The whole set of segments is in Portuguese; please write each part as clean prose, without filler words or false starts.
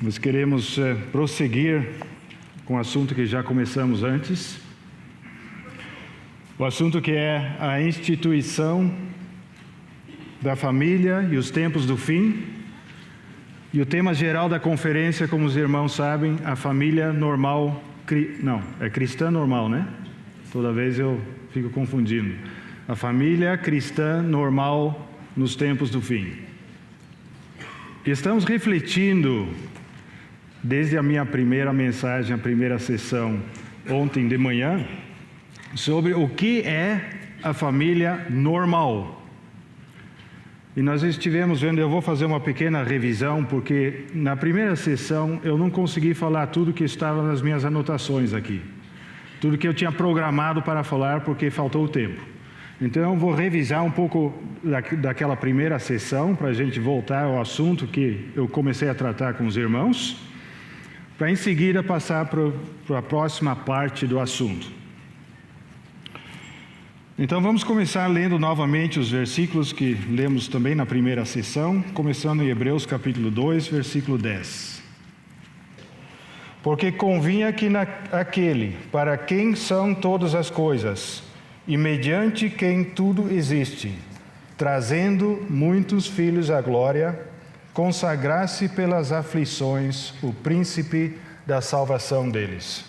Nós queremos prosseguir com o assunto que já começamos antes. O assunto que é a instituição da família e os tempos do fim. E o tema geral da conferência, como os irmãos sabem, a família normal... é cristã normal, né? Toda vez eu fico confundindo. A família cristã normal nos tempos do fim. Estamos refletindo, desde a minha primeira mensagem, a primeira sessão, ontem de manhã, sobre o que é a família normal. E nós estivemos vendo, eu vou fazer uma pequena revisão, porque na primeira sessão eu não consegui falar tudo que estava nas minhas anotações aqui. Tudo que eu tinha programado para falar, porque faltou o tempo. Então eu vou revisar um pouco daquela primeira sessão, para a gente voltar ao assunto que eu comecei a tratar com os irmãos, para em seguida passar para a próxima parte do assunto. Então vamos começar lendo novamente os versículos que lemos também na primeira sessão, começando em Hebreus capítulo 2, versículo 10. Porque convinha que aquele para quem são todas as coisas, e mediante quem tudo existe, trazendo muitos filhos à glória, consagrasse pelas aflições o príncipe da salvação deles.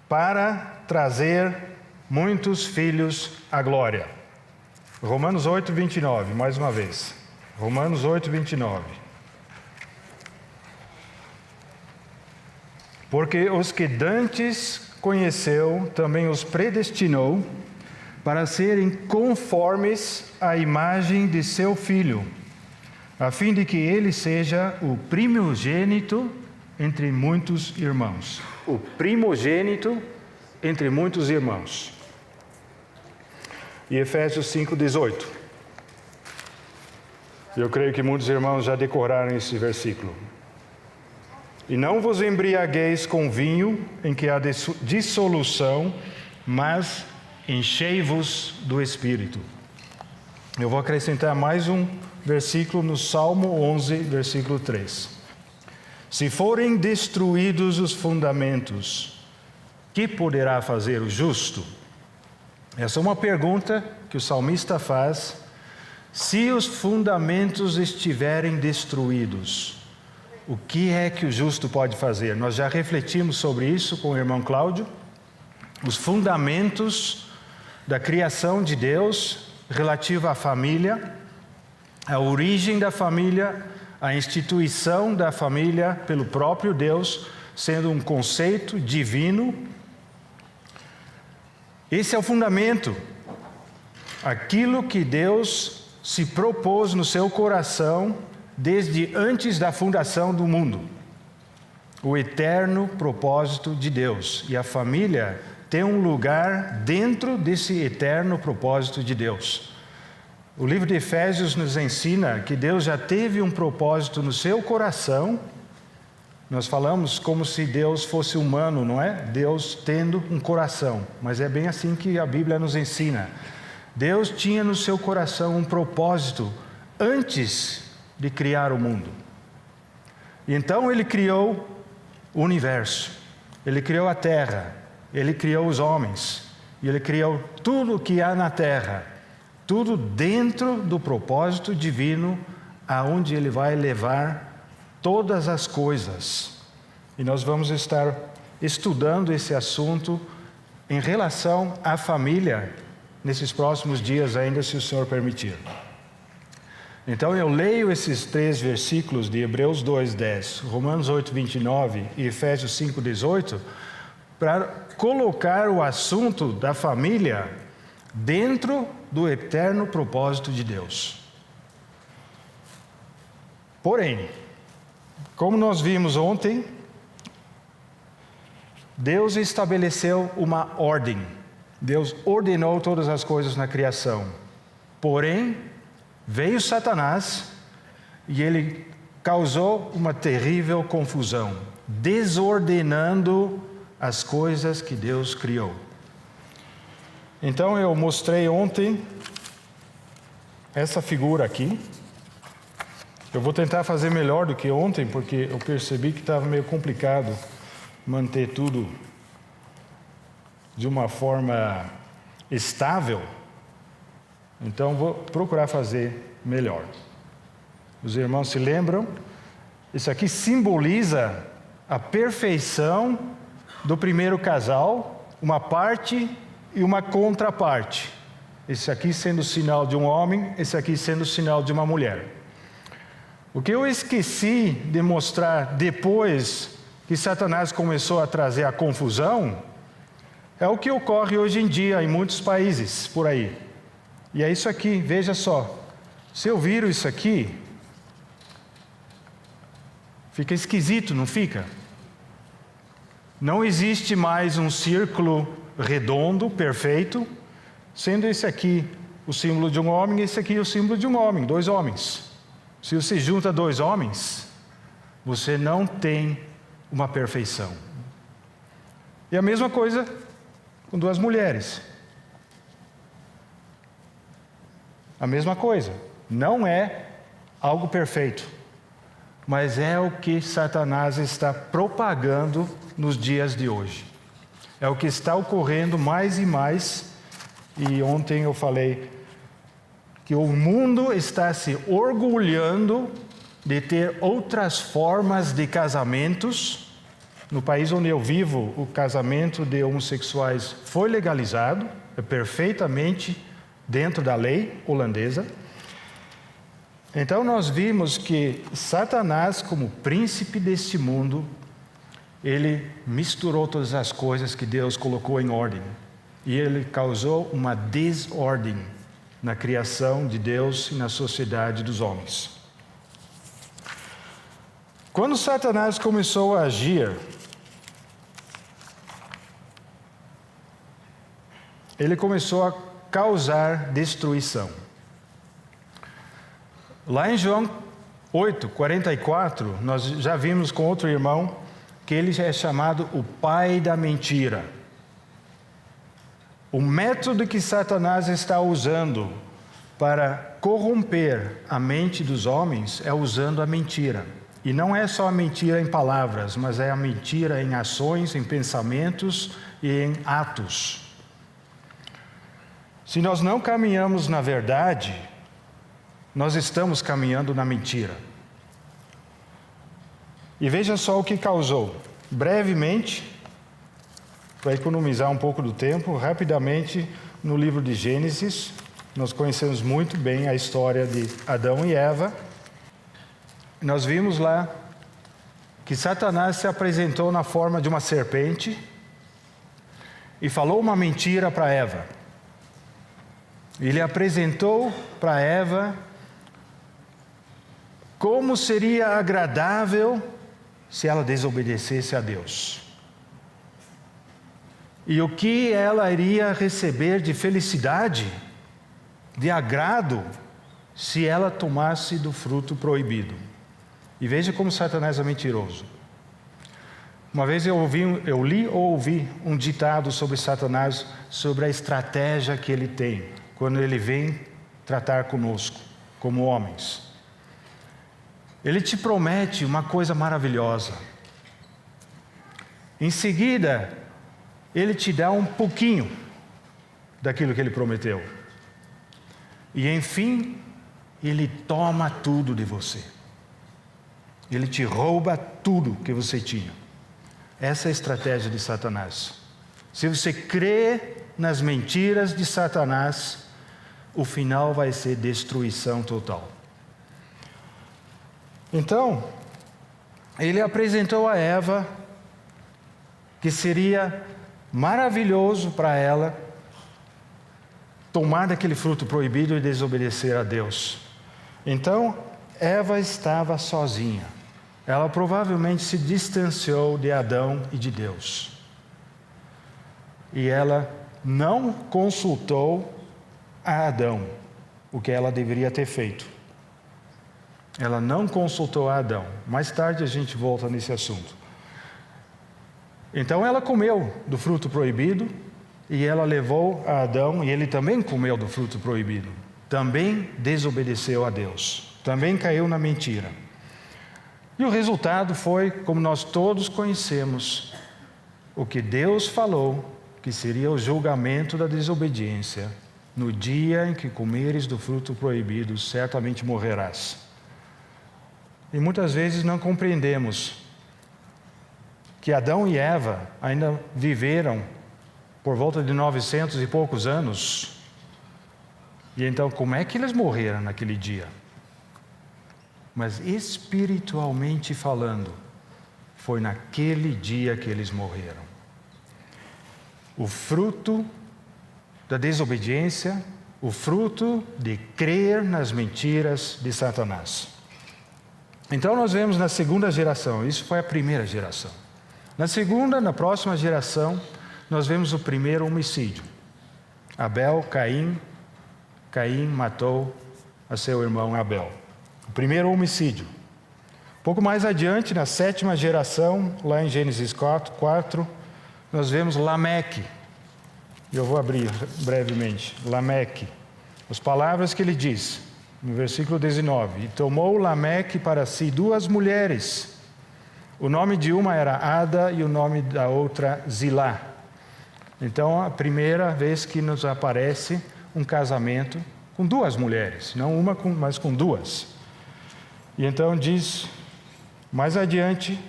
Para trazer muitos filhos à glória. Romanos 8, 29, mais uma vez. Romanos 8, 29. Porque os que dantes conheceu, também os predestinou para serem conformes à imagem de seu Filho, a fim de que ele seja o primogênito entre muitos irmãos. O primogênito entre muitos irmãos. E Efésios 5:18. Eu creio que muitos irmãos já decoraram esse versículo. E não vos embriagueis com vinho, em que há dissolução, mas enchei-vos do Espírito. Eu vou acrescentar mais um versículo no Salmo 11, versículo 3. Se forem destruídos os fundamentos, que poderá fazer o justo? Essa é uma pergunta que o salmista faz. Se os fundamentos estiverem destruídos, o que é que o justo pode fazer? Nós já refletimos sobre isso com o irmão Cláudio. Os fundamentos da criação de Deus relativa à família, a origem da família, a instituição da família pelo próprio Deus, sendo um conceito divino. Esse é o fundamento. Aquilo que Deus se propôs no seu coração desde antes da fundação do mundo. O eterno propósito de Deus. E a família tem um lugar dentro desse eterno propósito de Deus. O livro de Efésios nos ensina que Deus já teve um propósito no seu coração. Nós falamos como se Deus fosse humano, não é? Deus tendo um coração. Mas é bem assim que a Bíblia nos ensina. Deus tinha no seu coração um propósito antes de criar o mundo. E então ele criou o universo, ele criou a terra, ele criou os homens, e ele criou tudo o que há na terra, tudo dentro do propósito divino, aonde ele vai levar todas as coisas. E nós vamos estar estudando esse assunto em relação à família nesses próximos dias ainda, se o Senhor permitir. Então eu leio esses 3 versículos de Hebreus 2:10, Romanos 8:29 e Efésios 5:18 para colocar o assunto da família dentro do eterno propósito de Deus. Porém, como nós vimos ontem, Deus estabeleceu uma ordem. Deus ordenou todas as coisas na criação. Porém, veio Satanás e ele causou uma terrível confusão, desordenando as coisas que Deus criou. Então eu mostrei ontem essa figura aqui. Eu vou tentar fazer melhor do que ontem, porque eu percebi que estava meio complicado manter tudo de uma forma estável. Então, vou procurar fazer melhor. Os irmãos se lembram? Isso aqui simboliza a perfeição do primeiro casal, uma parte e uma contraparte. Esse aqui sendo o sinal de um homem, esse aqui sendo o sinal de uma mulher. O que eu esqueci de mostrar depois que Satanás começou a trazer a confusão, é o que ocorre hoje em dia em muitos países por aí. E é isso aqui, veja só. Se eu viro isso aqui, fica esquisito, não fica? Não existe mais um círculo redondo, perfeito, sendo esse aqui o símbolo de um homem e esse aqui o símbolo de um homem, 2 homens. Se você junta 2 homens, você não tem uma perfeição. E a mesma coisa com 2 mulheres. A mesma coisa. Não é algo perfeito, mas é o que Satanás está propagando nos dias de hoje. É o que está ocorrendo mais e mais. E ontem eu falei que o mundo está se orgulhando de ter outras formas de casamentos. No país onde eu vivo, o casamento de homossexuais foi legalizado, é perfeitamente dentro da lei holandesa. Então nós vimos que Satanás, como príncipe deste mundo, ele misturou todas as coisas que Deus colocou em ordem. E ele causou uma desordem na criação de Deus e na sociedade dos homens. Quando Satanás começou a agir, ele começou a causar destruição. Lá em João 8:44, nós já vimos com outro irmão que ele é chamado o pai da mentira. O método que Satanás está usando para corromper a mente dos homens é usando a mentira. E não é só a mentira em palavras, mas é a mentira em ações, em pensamentos e em atos. Se nós não caminhamos na verdade, nós estamos caminhando na mentira. E veja só o que causou. Brevemente, para economizar um pouco do tempo, rapidamente, no livro de Gênesis, nós conhecemos muito bem a história de Adão e Eva. Nós vimos lá que Satanás se apresentou na forma de uma serpente e falou uma mentira para Eva. Ele apresentou para Eva como seria agradável se ela desobedecesse a Deus. E o que ela iria receber de felicidade, de agrado, se ela tomasse do fruto proibido. E veja como Satanás é mentiroso. Uma vez eu li ou ouvi um ditado sobre Satanás, sobre a estratégia que ele tem, quando ele vem tratar conosco, como homens. Ele te promete uma coisa maravilhosa. Em seguida, ele te dá um pouquinho daquilo que ele prometeu. E enfim, ele toma tudo de você. Ele te rouba tudo que você tinha. Essa é a estratégia de Satanás. Se você crê nas mentiras de Satanás, o final vai ser destruição total. Então, ele apresentou a Eva que seria maravilhoso para ela tomar daquele fruto proibido e desobedecer a Deus. Então, Eva estava sozinha. Ela provavelmente se distanciou de Adão e de Deus. E ela não consultou a Adão o que ela deveria ter feito. Ela não consultou a Adão. Mais tarde a gente volta nesse assunto. Então ela comeu do fruto proibido e ela levou a Adão e ele também comeu do fruto proibido. Também desobedeceu a Deus. também caiu na mentira. E o resultado foi, como nós todos conhecemos, o que Deus falou, que seria o julgamento da desobediência. No dia em que comeres do fruto proibido, certamente morrerás. E muitas vezes não compreendemos que Adão e Eva ainda viveram por volta de 900 e poucos anos. E então, como é que eles morreram naquele dia? Mas espiritualmente falando, foi naquele dia que eles morreram. O fruto da desobediência, o fruto de crer nas mentiras de Satanás. Então nós vemos na segunda geração, isso foi a primeira geração. Na próxima geração, nós vemos o primeiro homicídio. Abel, Caim matou a seu irmão Abel. O primeiro homicídio. Pouco mais adiante, na sétima geração, lá em Gênesis 4, nós vemos Lameque. Eu vou abrir brevemente. Lameque. As palavras que ele diz, no versículo 19. E tomou Lameque para si 2 mulheres. O nome de uma era Ada e o nome da outra Zilá. Então, a primeira vez que nos aparece um casamento com 2 mulheres. Não uma, mas com 2. E então diz, mais adiante,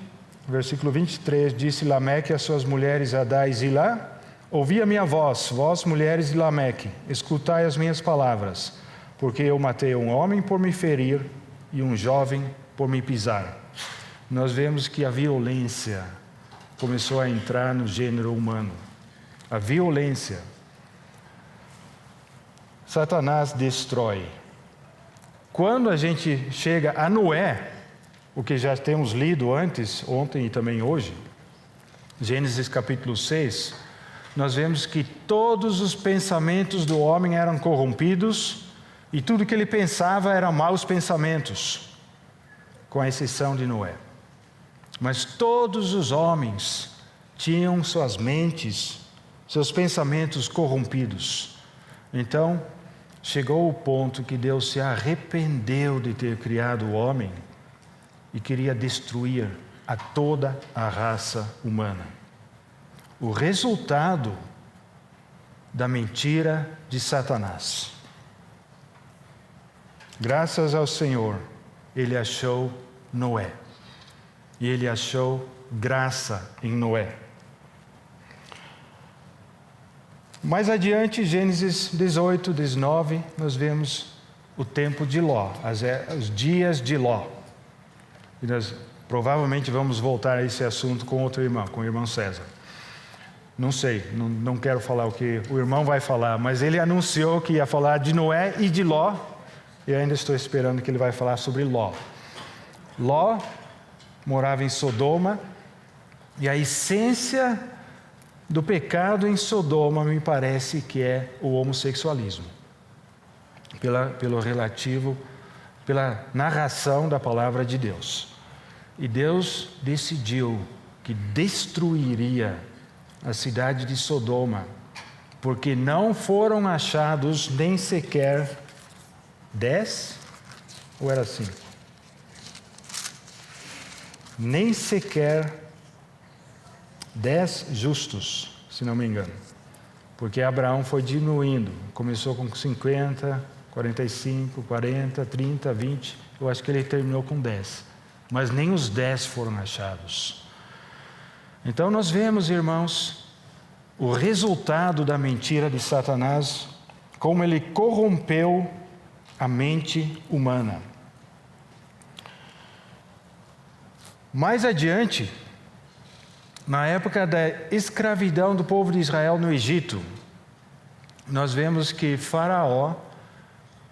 versículo 23, disse Lameque às suas mulheres Adá e Zilá, ouvi a minha voz, vós mulheres de Lameque, escutai as minhas palavras, porque eu matei um homem por me ferir e um jovem por me pisar. Nós vemos que a violência começou a entrar no gênero humano. A violência. Satanás destrói. Quando a gente chega a Noé, o que já temos lido antes, ontem e também hoje, Gênesis capítulo 6, nós vemos que todos os pensamentos do homem eram corrompidos e tudo que ele pensava eram maus pensamentos, com a exceção de Noé. Mas todos os homens tinham suas mentes, seus pensamentos corrompidos. Então, chegou o ponto que Deus se arrependeu de ter criado o homem e queria destruir a toda a raça humana. O resultado da mentira de Satanás. Graças ao Senhor, ele achou Noé. E ele achou graça em Noé. Mais adiante, Gênesis 18, 19, nós vemos o tempo de Ló, os dias de Ló. E nós provavelmente vamos voltar a esse assunto com outro irmão, com o irmão César. Não sei, não quero falar o que o irmão vai falar, mas ele anunciou que ia falar de Noé e de Ló, e ainda estou esperando que ele vai falar sobre Ló. Ló morava em Sodoma, e a essência do pecado em Sodoma me parece que é o homossexualismo. Pela narração da palavra de Deus. E Deus decidiu que destruiria a cidade de Sodoma, porque não foram achados nem sequer 10, ou era 5? Nem sequer 10 justos, se não me engano. Porque Abraão foi diminuindo. Começou com 50, 45, 40, 30, 20. Eu acho que ele terminou com 10. Mas nem os 10 foram achados. Então nós vemos, irmãos, o resultado da mentira de Satanás, como ele corrompeu a mente humana. Mais adiante, na época da escravidão do povo de Israel no Egito, nós vemos que Faraó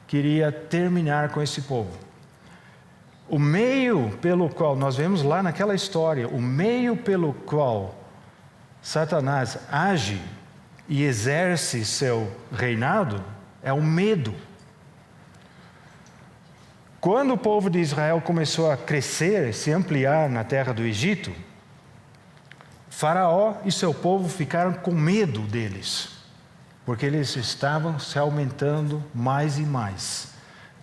queria terminar com esse povo. O meio pelo qual, nós vemos lá naquela história, o meio pelo qual Satanás age e exerce seu reinado é o medo. Quando o povo de Israel começou a crescer, se ampliar na terra do Egito, Faraó e seu povo ficaram com medo deles, porque eles estavam se aumentando mais e mais.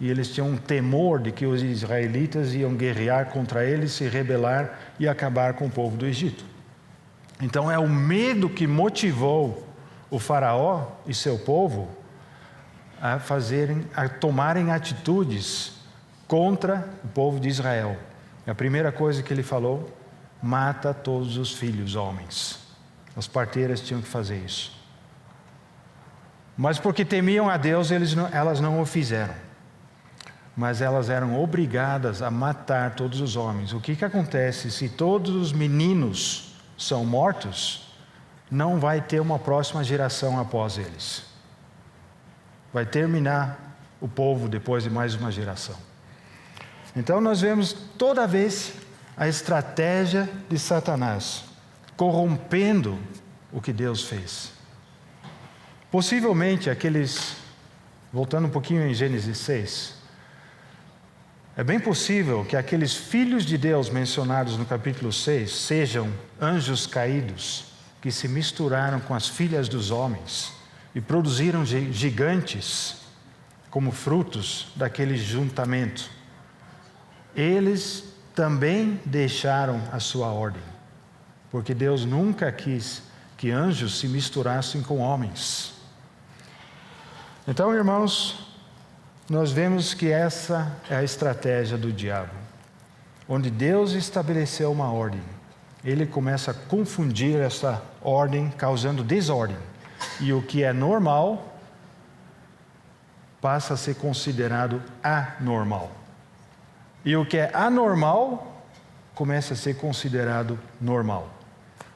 e eles tinham um temor de que os israelitas iam guerrear contra eles, se rebelar e acabar com o povo do Egito. Então é o medo que motivou o faraó e seu povo a tomarem atitudes contra o povo de Israel. A primeira coisa que ele falou: mata todos os filhos homens. As parteiras tinham que fazer isso. Mas porque temiam a Deus, elas não o fizeram. Mas elas eram obrigadas a matar todos os homens. O que acontece se todos os meninos são mortos? Não vai ter uma próxima geração após eles. Vai terminar o povo depois de mais uma geração. Então nós vemos toda vez a estratégia de Satanás, corrompendo o que Deus fez. Possivelmente voltando um pouquinho em Gênesis 6, é bem possível que aqueles filhos de Deus mencionados no capítulo 6 sejam anjos caídos que se misturaram com as filhas dos homens e produziram gigantes como frutos daquele juntamento. Eles também deixaram a sua ordem, porque Deus nunca quis que anjos se misturassem com homens. Então, irmãos, nós vemos que essa é a estratégia do diabo. Onde Deus estabeleceu uma ordem, ele começa a confundir essa ordem, causando desordem. E o que é normal passa a ser considerado anormal. E o que é anormal começa a ser considerado normal.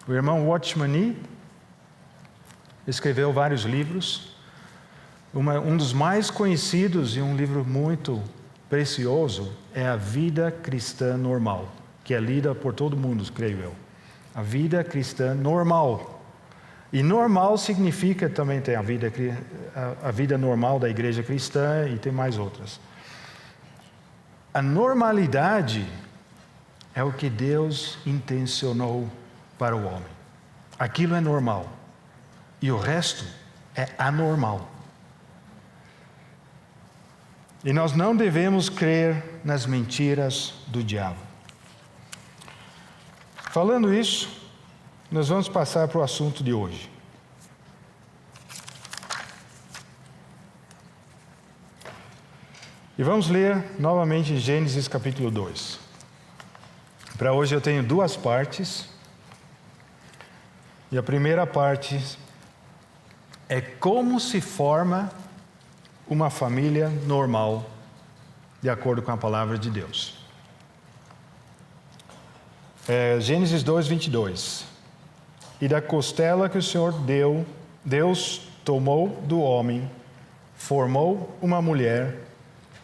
O irmão Watchman Nee escreveu vários livros. Um dos mais conhecidos e um livro muito precioso é A Vida Cristã Normal, que é lida por todo mundo, creio eu. A vida cristã normal. E normal significa também tem a vida normal da igreja cristã e tem mais outras. A normalidade é o que Deus intencionou para o homem. Aquilo é normal. E o resto é anormal. E nós não devemos crer nas mentiras do diabo. Falando isso, nós vamos passar para o assunto de hoje. E vamos ler novamente Gênesis capítulo 2. Para hoje eu tenho duas partes. E a primeira parte é como se forma uma família normal, de acordo com a palavra de Deus. Gênesis 2, 22. E da costela que o Senhor deu, Deus tomou do homem, formou uma mulher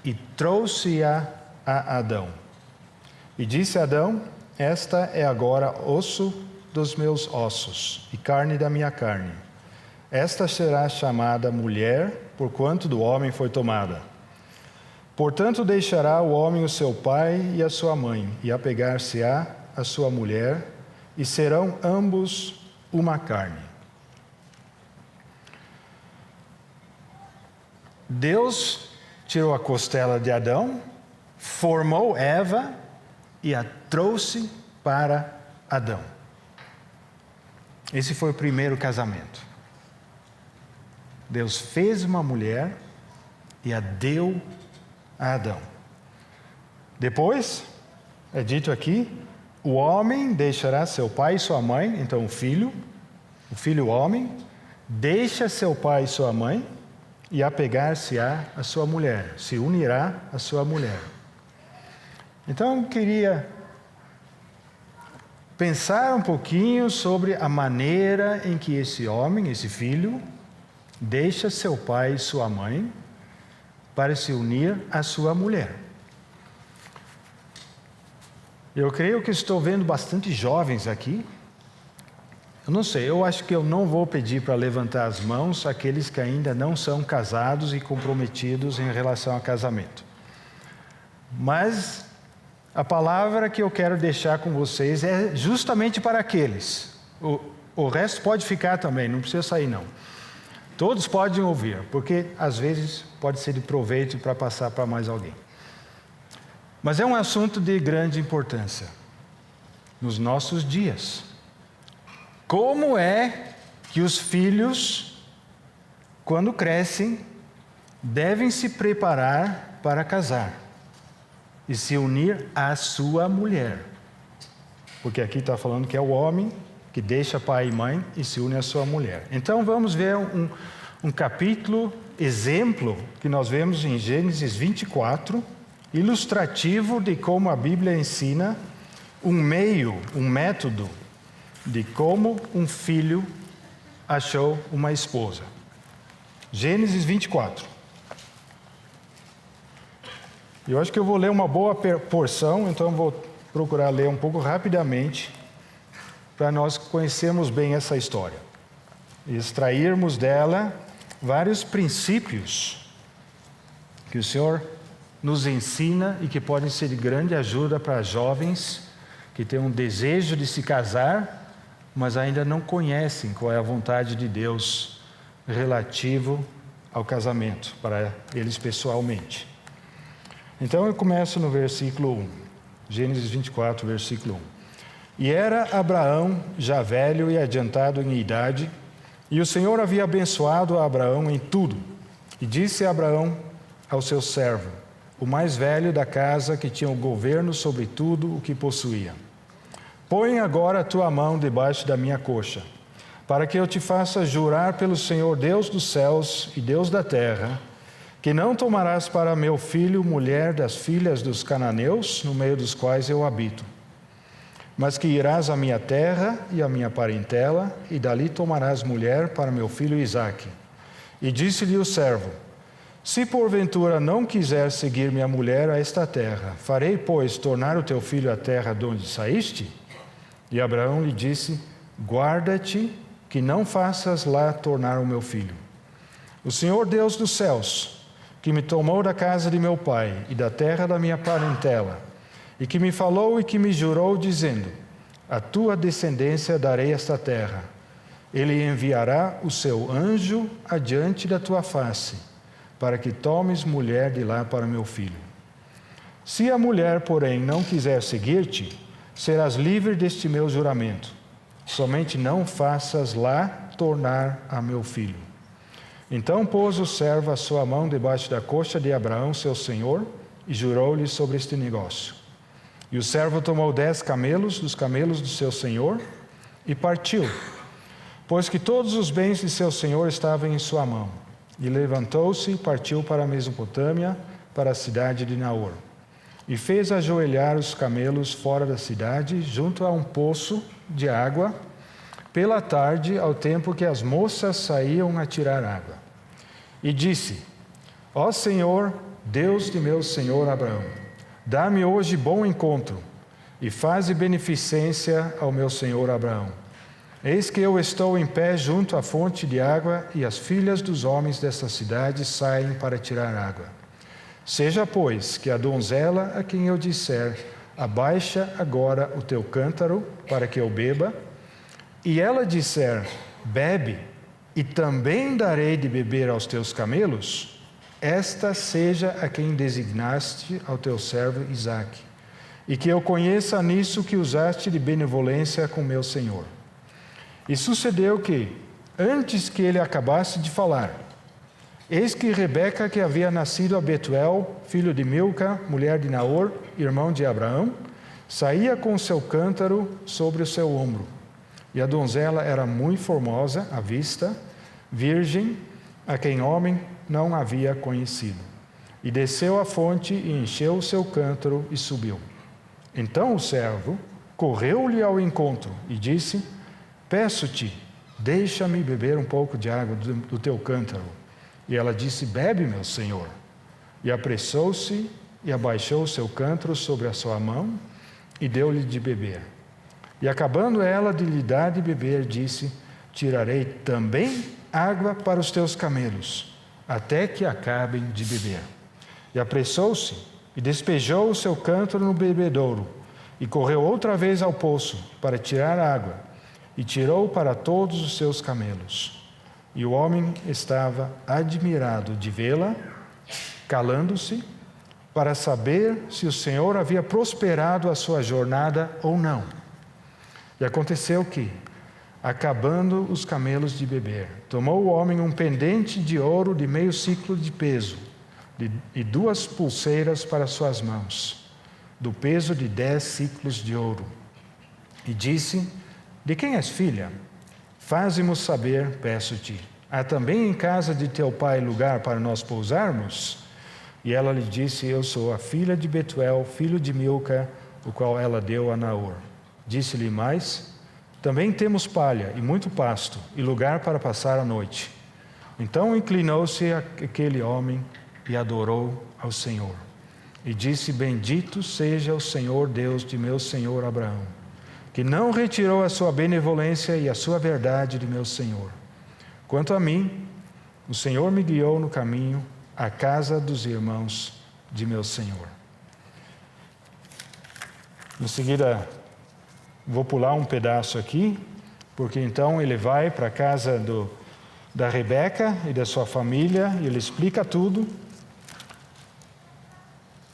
e trouxe-a a Adão. E disse Adão: esta é agora osso dos meus ossos e carne da minha carne. Esta será chamada mulher, porquanto do homem foi tomada. Portanto deixará o homem o seu pai e a sua mãe, e apegar-se-á a sua mulher, e serão ambos uma carne. Deus tirou a costela de Adão, formou Eva e a trouxe para Adão. Esse foi o primeiro casamento. Deus fez uma mulher e a deu a Adão. Depois, é dito aqui, o homem deixará seu pai e sua mãe, então o filho homem, deixa seu pai e sua mãe e apegar-se-á a sua mulher, se unirá à sua mulher. Então eu queria pensar um pouquinho sobre a maneira em que esse homem, esse filho, deixa seu pai e sua mãe para se unir à sua mulher. Eu creio que estou vendo bastante jovens aqui. Eu não sei, eu acho que eu não vou pedir para levantar as mãos aqueles que ainda não são casados e comprometidos em relação a casamento. Mas a palavra que eu quero deixar com vocês é justamente para aqueles. O resto pode ficar também, não precisa sair não. Todos podem ouvir, porque às vezes pode ser de proveito para passar para mais alguém. Mas é um assunto de grande importância nos nossos dias. Como é que os filhos, quando crescem, devem se preparar para casar e se unir à sua mulher? Porque aqui está falando que é o homem que deixa pai e mãe e se une à sua mulher. Então vamos ver um capítulo, exemplo, que nós vemos em Gênesis 24, ilustrativo de como a Bíblia ensina um método de como um filho achou uma esposa. Gênesis 24. Eu acho que eu vou ler uma boa porção, então eu vou procurar ler um pouco rapidamente, para nós conhecermos bem essa história e extrairmos dela vários princípios que o Senhor nos ensina e que podem ser de grande ajuda para jovens que têm um desejo de se casar, mas ainda não conhecem qual é a vontade de Deus relativo ao casamento, para eles pessoalmente. Então eu começo no versículo 1, Gênesis 24, versículo 1. E era Abraão já velho e adiantado em idade, e o Senhor havia abençoado a Abraão em tudo. E disse Abraão ao seu servo, o mais velho da casa, que tinha o governo sobre tudo o que possuía: põe agora a tua mão debaixo da minha coxa, para que eu te faça jurar pelo Senhor Deus dos céus e Deus da terra, que não tomarás para meu filho mulher das filhas dos cananeus, no meio dos quais eu habito, mas que irás à minha terra e à minha parentela, e dali tomarás mulher para meu filho Isaque. E disse-lhe o servo, se porventura não quiser seguir minha mulher a esta terra, farei, pois, tornar o teu filho à terra de onde saíste? E Abraão lhe disse, guarda-te, que não faças lá tornar o meu filho. O Senhor Deus dos céus, que me tomou da casa de meu pai e da terra da minha parentela, e que me falou e que me jurou, dizendo, a tua descendência darei esta terra. Ele enviará o seu anjo adiante da tua face, para que tomes mulher de lá para meu filho. Se a mulher, porém, não quiser seguir-te, serás livre deste meu juramento. Somente não faças lá tornar a meu filho. Então pôs o servo a sua mão debaixo da coxa de Abraão, seu senhor, e jurou-lhe sobre este negócio. E o servo tomou 10 camelos dos camelos do seu senhor e partiu, pois que todos os bens de seu senhor estavam em sua mão. E levantou-se e partiu para a Mesopotâmia, para a cidade de Naor. E fez ajoelhar os camelos fora da cidade, junto a um poço de água, pela tarde, ao tempo que as moças saíam a tirar água. E disse, ó Senhor, Deus de meu senhor Abraão, dá-me hoje bom encontro, e faze beneficência ao meu senhor Abraão. Eis que eu estou em pé junto à fonte de água, e as filhas dos homens desta cidade saem para tirar água. Seja, pois, que a donzela a quem eu disser, abaixa agora o teu cântaro, para que eu beba, e ela disser, bebe, e também darei de beber aos teus camelos, esta seja a quem designaste ao teu servo Isaque, e que eu conheça nisso que usaste de benevolência com meu senhor. E sucedeu que, antes que ele acabasse de falar, eis que Rebeca, que havia nascido a Betuel, filho de Milca, mulher de Naor, irmão de Abraão, saía com seu cântaro sobre o seu ombro. E a donzela era muito formosa à vista, virgem, a quem homem não havia conhecido. E desceu à fonte e encheu o seu cântaro e subiu. Então o servo correu-lhe ao encontro e disse, peço-te, deixa-me beber um pouco de água do teu cântaro. E ela disse, bebe, meu senhor. E apressou-se e abaixou o seu cântaro sobre a sua mão e deu-lhe de beber. E acabando ela de lhe dar de beber, disse, tirarei também água para os teus camelos, até que acabem de beber. E apressou-se e despejou o seu cântaro no bebedouro, e correu outra vez ao poço para tirar água, e tirou para todos os seus camelos. E o homem estava admirado de vê-la, calando-se, para saber se o Senhor havia prosperado a sua jornada ou não. E aconteceu que, acabando os camelos de beber, tomou o homem um pendente de ouro de meio siclo de peso, e 2 pulseiras para suas mãos, do peso de 10 siclos de ouro. E disse: de quem és filha? Faze-mo saber, peço-te. Há também em casa de teu pai lugar para nós pousarmos? E ela lhe disse: eu sou a filha de Betuel, filho de Milca, o qual ela deu a Naor. Disse-lhe mais: também temos palha e muito pasto, e lugar para passar a noite. Então inclinou-se aquele homem e adorou ao Senhor. E disse: bendito seja o Senhor Deus de meu senhor Abraão, que não retirou a sua benevolência e a sua verdade de meu senhor. Quanto a mim, o Senhor me guiou no caminho à casa dos irmãos de meu senhor. Em seguida, vou pular um pedaço aqui, porque então ele vai para a casa da Rebeca e da sua família, e ele explica tudo.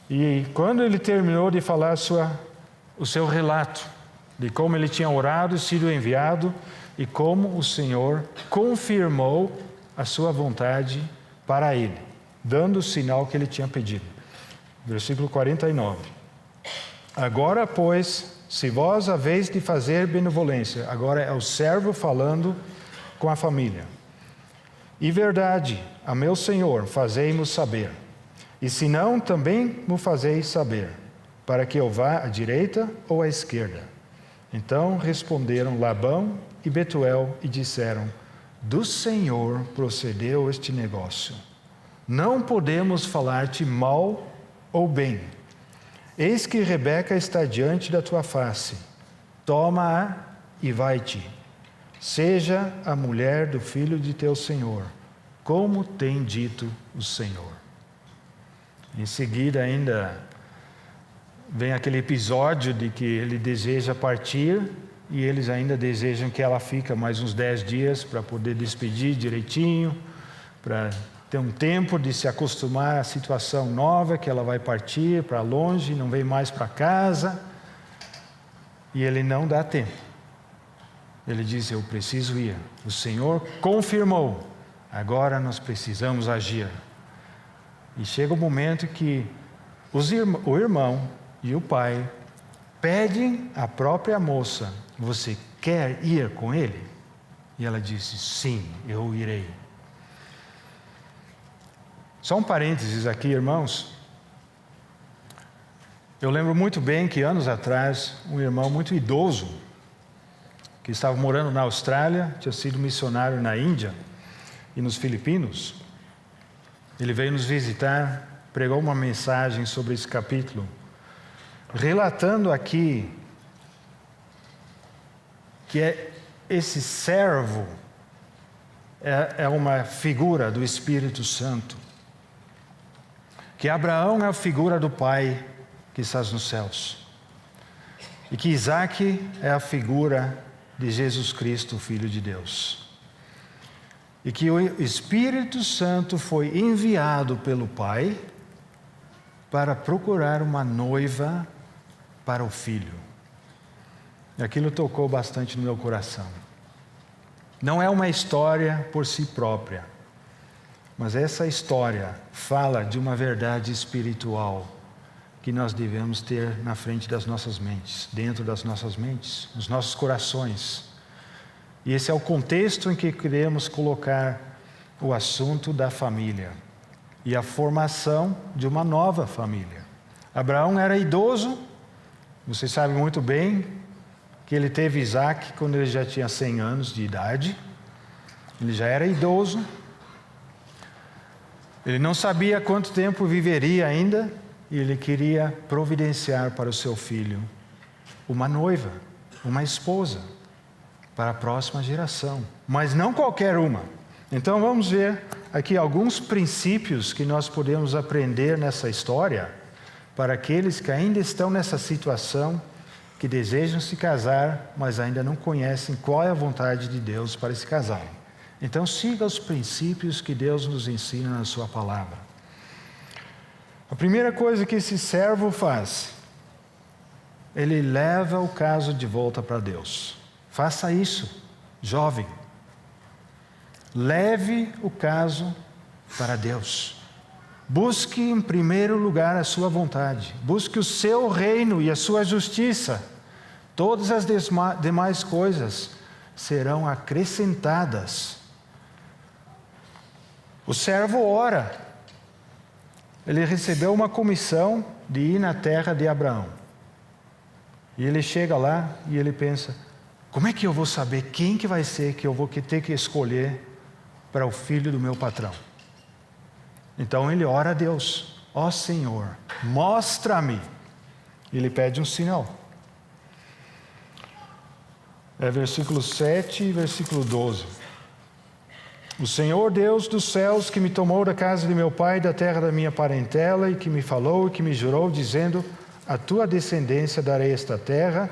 E quando ele terminou de falar o seu relato, de como ele tinha orado e sido enviado, e como o Senhor confirmou a sua vontade para ele, dando o sinal que ele tinha pedido. Versículo 49. Agora, pois, se vós haveis de fazer benevolência, agora é o servo falando com a família. E verdade, a meu Senhor, fazei-mo saber. E se não, também mo fazeis saber, para que eu vá à direita ou à esquerda. Então responderam Labão e Betuel e disseram: do Senhor procedeu este negócio. Não podemos falar-te mal ou bem. Eis que Rebeca está diante da tua face. Toma-a e vai-te. Seja a mulher do filho de teu senhor, como tem dito o Senhor. Em seguida ainda vem aquele episódio de que ele deseja partir e eles ainda desejam que ela fique mais uns 10 dias para poder despedir direitinho, para ter um tempo de se acostumar à situação nova, que ela vai partir para longe, não vem mais para casa. E ele não dá tempo. Ele diz: eu preciso ir. O Senhor confirmou. Agora nós precisamos agir. E chega o momento que o irmão e o pai pedem à própria moça: você quer ir com ele? E ela disse: sim, eu irei. Só um parênteses aqui, irmãos. Eu lembro muito bem que anos atrás, um irmão muito idoso, que estava morando na Austrália, tinha sido missionário na Índia e nos Filipinos, ele veio nos visitar, pregou uma mensagem sobre esse capítulo, relatando aqui que esse servo é uma figura do Espírito Santo, que Abraão é a figura do Pai que está nos céus, e que Isaac é a figura de Jesus Cristo, Filho de Deus, e que o Espírito Santo foi enviado pelo Pai para procurar uma noiva para o Filho. E aquilo tocou bastante no meu coração. Não é uma história por si própria, mas essa história fala de uma verdade espiritual que nós devemos ter na frente das nossas mentes, dentro das nossas mentes, nos nossos corações. E esse é o contexto em que queremos colocar o assunto da família e a formação de uma nova família. Abraão era idoso, você sabe muito bem que ele teve Isaac quando ele já tinha 100 anos de idade, ele já era idoso, ele não sabia quanto tempo viveria ainda, e ele queria providenciar para o seu filho uma noiva, uma esposa, para a próxima geração, mas não qualquer uma. Então vamos ver aqui alguns princípios que nós podemos aprender nessa história, para aqueles que ainda estão nessa situação, que desejam se casar, mas ainda não conhecem qual é a vontade de Deus para se casarem. Então siga os princípios que Deus nos ensina na sua palavra. A primeira coisa que esse servo faz, ele leva o caso de volta para Deus. Faça isso, jovem. Leve o caso para Deus. Busque em primeiro lugar a sua vontade. Busque o seu reino e a sua justiça. Todas as demais coisas serão acrescentadas. O servo ora. Ele recebeu uma comissão de ir na terra de Abraão. E ele chega lá e ele pensa, como é que eu vou saber quem que vai ser que eu vou ter que escolher para o filho do meu patrão? Então ele ora a Deus, ó Senhor, mostra-me. Ele pede um sinal. É versículo 7 e versículo 12. O Senhor Deus dos céus, que me tomou da casa de meu pai, da terra da minha parentela, e que me falou e que me jurou, dizendo, a tua descendência darei esta terra,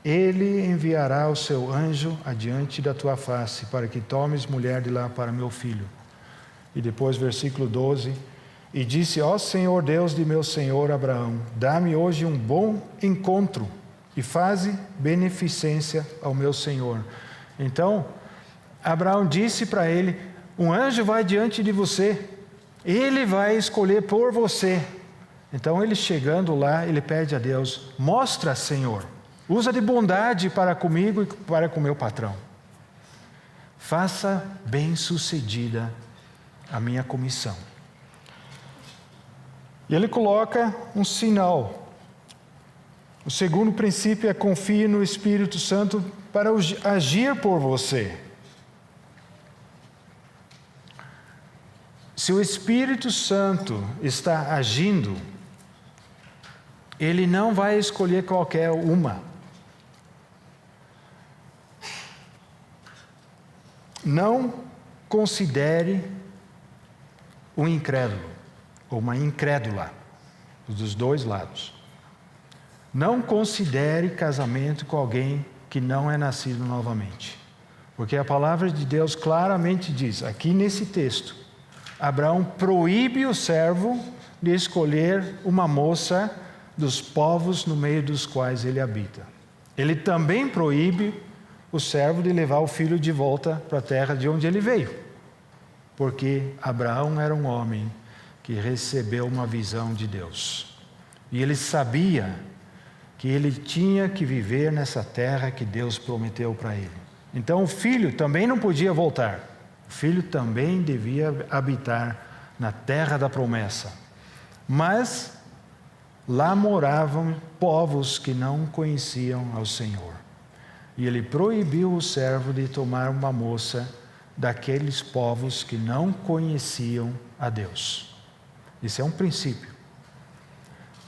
ele enviará o seu anjo adiante da tua face, para que tomes mulher de lá para meu filho. E depois versículo 12, e disse, ó Senhor Deus de meu senhor Abraão, dá-me hoje um bom encontro, e faze beneficência ao meu senhor. Então, Abraão disse para ele, um anjo vai diante de você, ele vai escolher por você. Então ele chegando lá, ele pede a Deus, mostra Senhor, usa de bondade para comigo e para com meu patrão. Faça bem-sucedida a minha comissão. E ele coloca um sinal. O segundo princípio é confie no Espírito Santo para agir por você. Se o Espírito Santo está agindo, ele não vai escolher qualquer uma. Não considere um incrédulo ou uma incrédula, dos dois lados. Não considere casamento com alguém que não é nascido novamente. Porque a palavra de Deus claramente diz, aqui nesse texto, Abraão proíbe o servo de escolher uma moça dos povos no meio dos quais ele habita. Ele também proíbe o servo de levar o filho de volta para a terra de onde ele veio. Porque Abraão era um homem que recebeu uma visão de Deus. E ele sabia que ele tinha que viver nessa terra que Deus prometeu para ele. Então o filho também não podia voltar. O filho também devia habitar na terra da promessa. Mas lá moravam povos que não conheciam ao Senhor. E ele proibiu o servo de tomar uma moça daqueles povos que não conheciam a Deus. Isso é um princípio.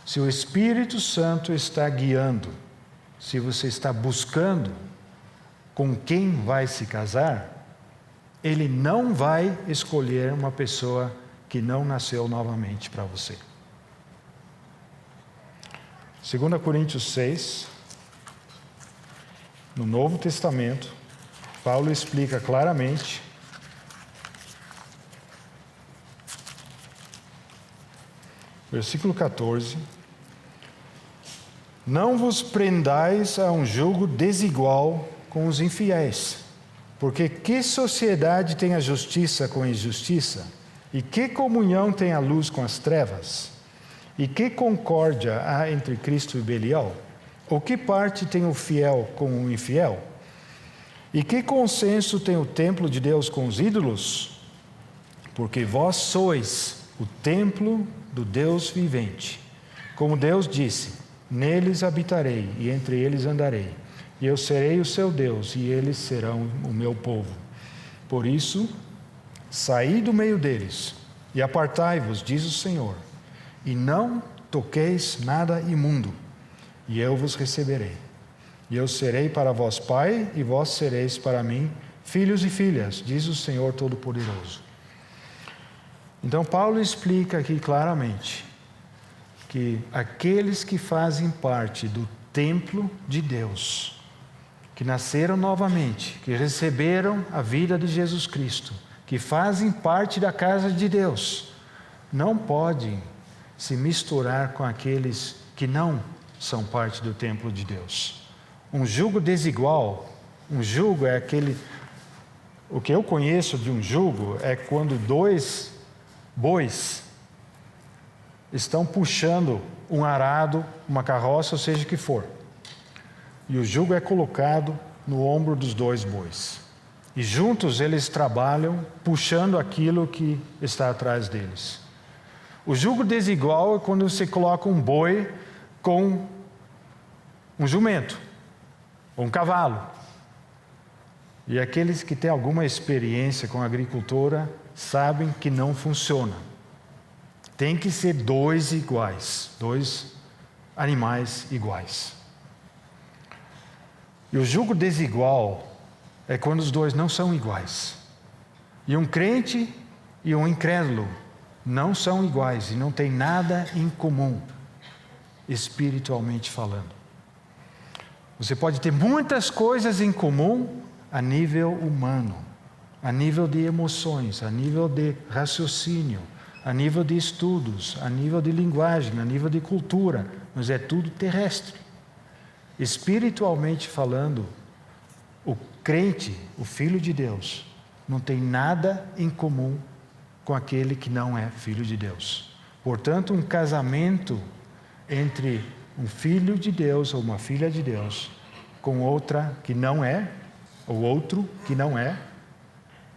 Se o Espírito Santo está guiando, se você está buscando com quem vai se casar, ele não vai escolher uma pessoa que não nasceu novamente para você. 2 Coríntios 6, no Novo Testamento, Paulo explica claramente versículo 14, não vos prendais a um jugo desigual com os infiéis, porque que sociedade tem a justiça com a injustiça? E que comunhão tem a luz com as trevas? E que concórdia há entre Cristo e Belial? Ou que parte tem o fiel com o infiel? E que consenso tem o templo de Deus com os ídolos? Porque vós sois o templo do Deus vivente. Como Deus disse, neles habitarei e entre eles andarei. E eu serei o seu Deus e eles serão o meu povo. Por isso, saí do meio deles e apartai-vos, diz o Senhor, e não toqueis nada imundo, e eu vos receberei. E eu serei para vós pai, e vós sereis para mim filhos e filhas, diz o Senhor Todo-Poderoso. Então Paulo explica aqui claramente que aqueles que fazem parte do templo de Deus que nasceram novamente, que receberam a vida de Jesus Cristo, que fazem parte da casa de Deus, não podem se misturar com aqueles que não são parte do templo de Deus. Um jugo desigual, um jugo é aquele... O que eu conheço de um jugo é quando 2 bois estão puxando um arado, uma carroça, ou seja o que for. E o jugo é colocado no ombro dos 2 bois. E juntos eles trabalham puxando aquilo que está atrás deles. O jugo desigual é quando você coloca um boi com um jumento, ou um cavalo. E aqueles que têm alguma experiência com a agricultura sabem que não funciona. Tem que ser 2 iguais, 2 animais iguais. E o jugo desigual é quando os 2 não são iguais. E um crente e um incrédulo não são iguais e não tem nada em comum, espiritualmente falando. Você pode ter muitas coisas em comum a nível humano, a nível de emoções, a nível de raciocínio, a nível de estudos, a nível de linguagem, a nível de cultura, mas é tudo terrestre. Espiritualmente falando, o crente, o filho de Deus, não tem nada em comum com aquele que não é filho de Deus. Portanto, um casamento entre um filho de Deus ou uma filha de Deus com outra que não é, ou outro que não é,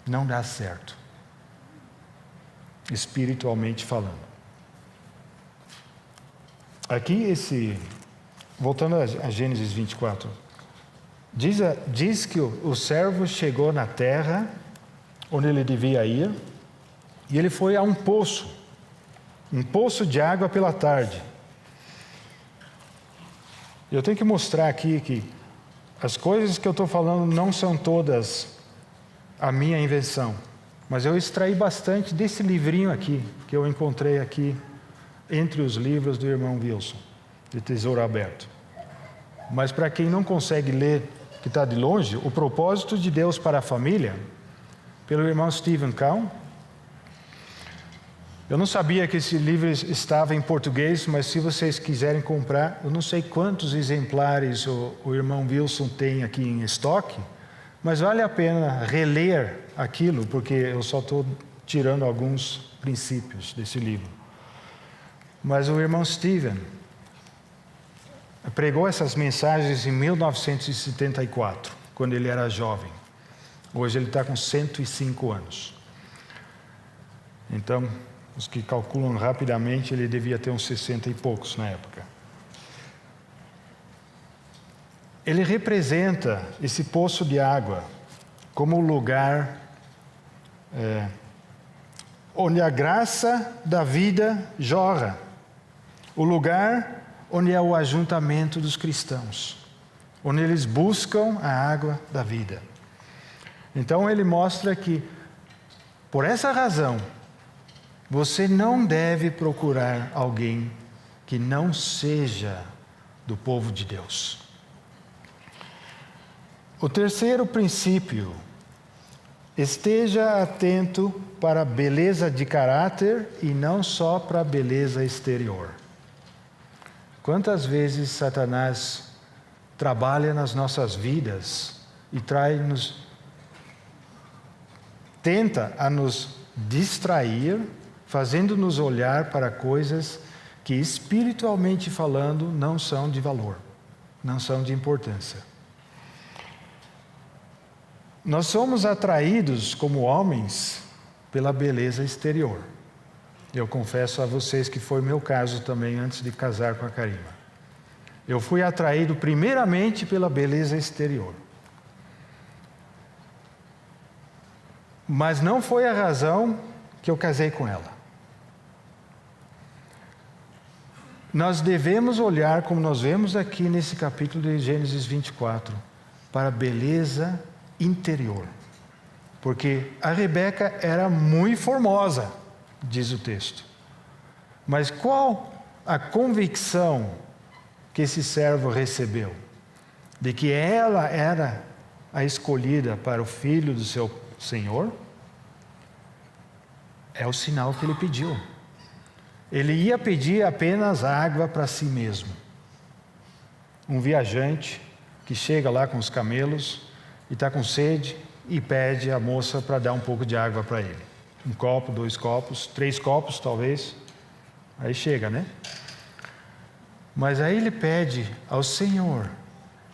não dá certo, espiritualmente falando. Aqui voltando a Gênesis 24, diz que o servo chegou na terra onde ele devia ir, e ele foi a um poço de água pela tarde. Eu tenho que mostrar aqui que as coisas que eu estou falando não são todas a minha invenção, mas eu extraí bastante desse livrinho aqui, que eu encontrei aqui entre os livros do irmão Wilson, de Tesouro Aberto. Mas para quem não consegue ler, que está de longe, O Propósito de Deus para a Família, pelo irmão Stephen Kahn. Eu não sabia que esse livro estava em português, mas se vocês quiserem comprar, eu não sei quantos exemplares o irmão Wilson tem aqui em estoque, mas vale a pena reler aquilo, porque eu só estou tirando alguns princípios desse livro. Mas o irmão Stephen pregou essas mensagens em 1974, quando ele era jovem. Hoje ele está com 105 anos. Então, os que calculam rapidamente, ele devia ter uns 60 e poucos na época. Ele representa esse poço de água como o lugar onde a graça da vida jorra. O lugar onde é o ajuntamento dos cristãos, onde eles buscam a água da vida. Então ele mostra que, por essa razão, você não deve procurar alguém que não seja do povo de Deus. O terceiro princípio: esteja atento para a beleza de caráter e não só para a beleza exterior. Quantas vezes Satanás trabalha nas nossas vidas e tenta a nos distrair, fazendo-nos olhar para coisas que, espiritualmente falando, não são de valor, não são de importância. Nós somos atraídos como homens pela beleza exterior. Eu confesso a vocês que foi meu caso também antes de casar com a Karima. Eu fui atraído primeiramente pela beleza exterior. Mas não foi a razão que eu casei com ela. Nós devemos olhar, como nós vemos aqui nesse capítulo de Gênesis 24, para a beleza interior. Porque a Rebeca era muito formosa, diz o texto. Mas qual a convicção que esse servo recebeu? de que ela era a escolhida para o filho do seu Senhor, é o sinal que ele pediu. Ele ia pedir apenas água para si mesmo. Um viajante que chega lá com os camelos e está com sede e pede à moça para dar um pouco de água para ele. 1 copo, 2 copos, 3 copos talvez. Aí chega, né? Mas aí ele pede ao Senhor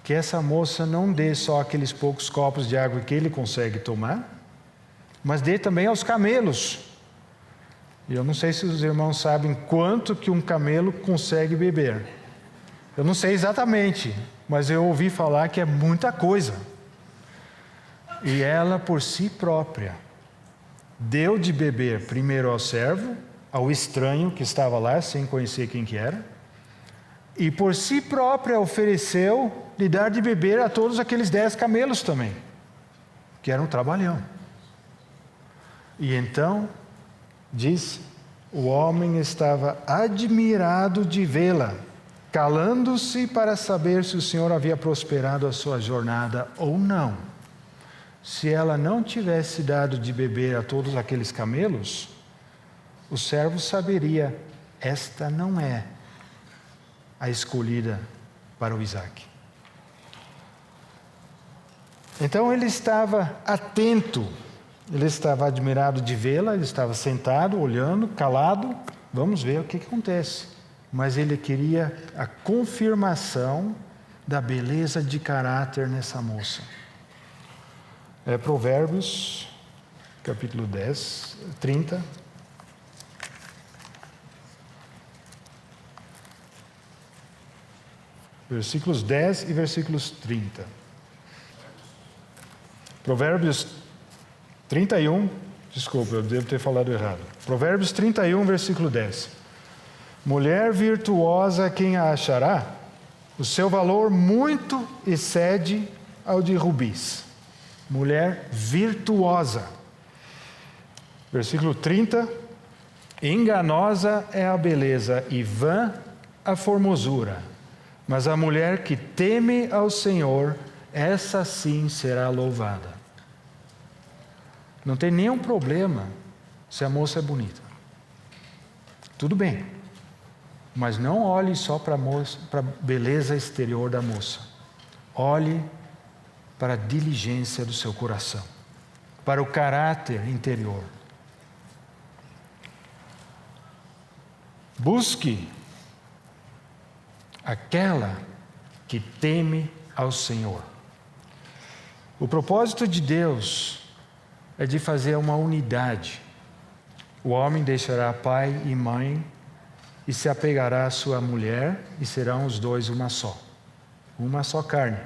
que essa moça não dê só aqueles poucos copos de água que ele consegue tomar, mas dê também aos camelos. E eu não sei se os irmãos sabem quanto que um camelo consegue beber. Eu não sei exatamente, mas eu ouvi falar que é muita coisa. E ela, por si própria, deu de beber primeiro ao servo, ao estranho que estava lá, sem conhecer quem que era, e por si própria ofereceu de dar de beber a todos aqueles 10 camelos também, que era um trabalhão. E então, diz, o homem estava admirado de vê-la, calando-se para saber se o Senhor havia prosperado a sua jornada ou não. Se ela não tivesse dado de beber a todos aqueles camelos, o servo saberia, esta não é a escolhida para o Isaac. Então ele estava atento, ele estava admirado de vê-la, ele estava sentado, olhando, calado, vamos ver o que acontece. Mas ele queria a confirmação da beleza de caráter nessa moça. Provérbios, capítulo 10, 30. Versículos 10 e versículos 30. Provérbios 31, desculpa, eu devo ter falado errado. Provérbios 31, versículo 10. Mulher virtuosa, quem a achará? O seu valor muito excede ao de rubis. Mulher virtuosa. Versículo 30. Enganosa é a beleza e vã a formosura. Mas a mulher que teme ao Senhor, essa sim será louvada. Não tem nenhum problema se a moça é bonita. Tudo bem. Mas não olhe só para a beleza exterior da moça. Olhe para a diligência do seu coração, para o caráter interior. Busque aquela que teme ao Senhor. O propósito de Deus é de fazer uma unidade. O homem deixará pai e mãe e se apegará à sua mulher e serão os dois uma só carne.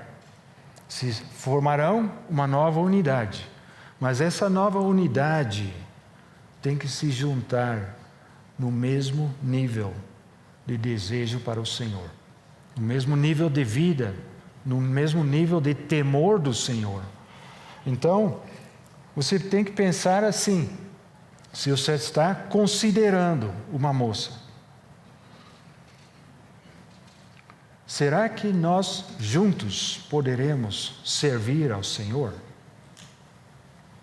Se formarão uma nova unidade, mas essa nova unidade tem que se juntar no mesmo nível de desejo para o Senhor, no mesmo nível de vida, no mesmo nível de temor do Senhor. Então, você tem que pensar assim, se você está considerando uma moça, será que nós juntos poderemos servir ao Senhor?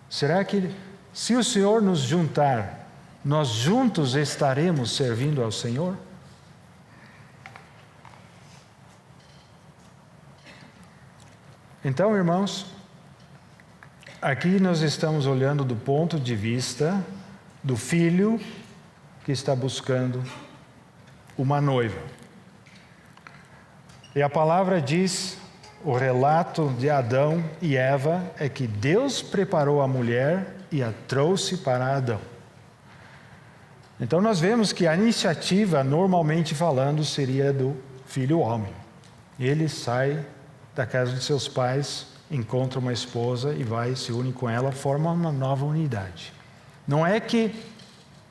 Será que, se o Senhor nos juntar, nós juntos estaremos servindo ao Senhor? Então, irmãos, aqui nós estamos olhando do ponto de vista do filho que está buscando uma noiva. E a palavra diz, o relato de Adão e Eva é que Deus preparou a mulher e a trouxe para Adão. Então nós vemos que a iniciativa, normalmente falando, seria do filho homem. Ele sai da casa de seus pais, encontra uma esposa e vai, se une com ela, forma uma nova unidade. Não é que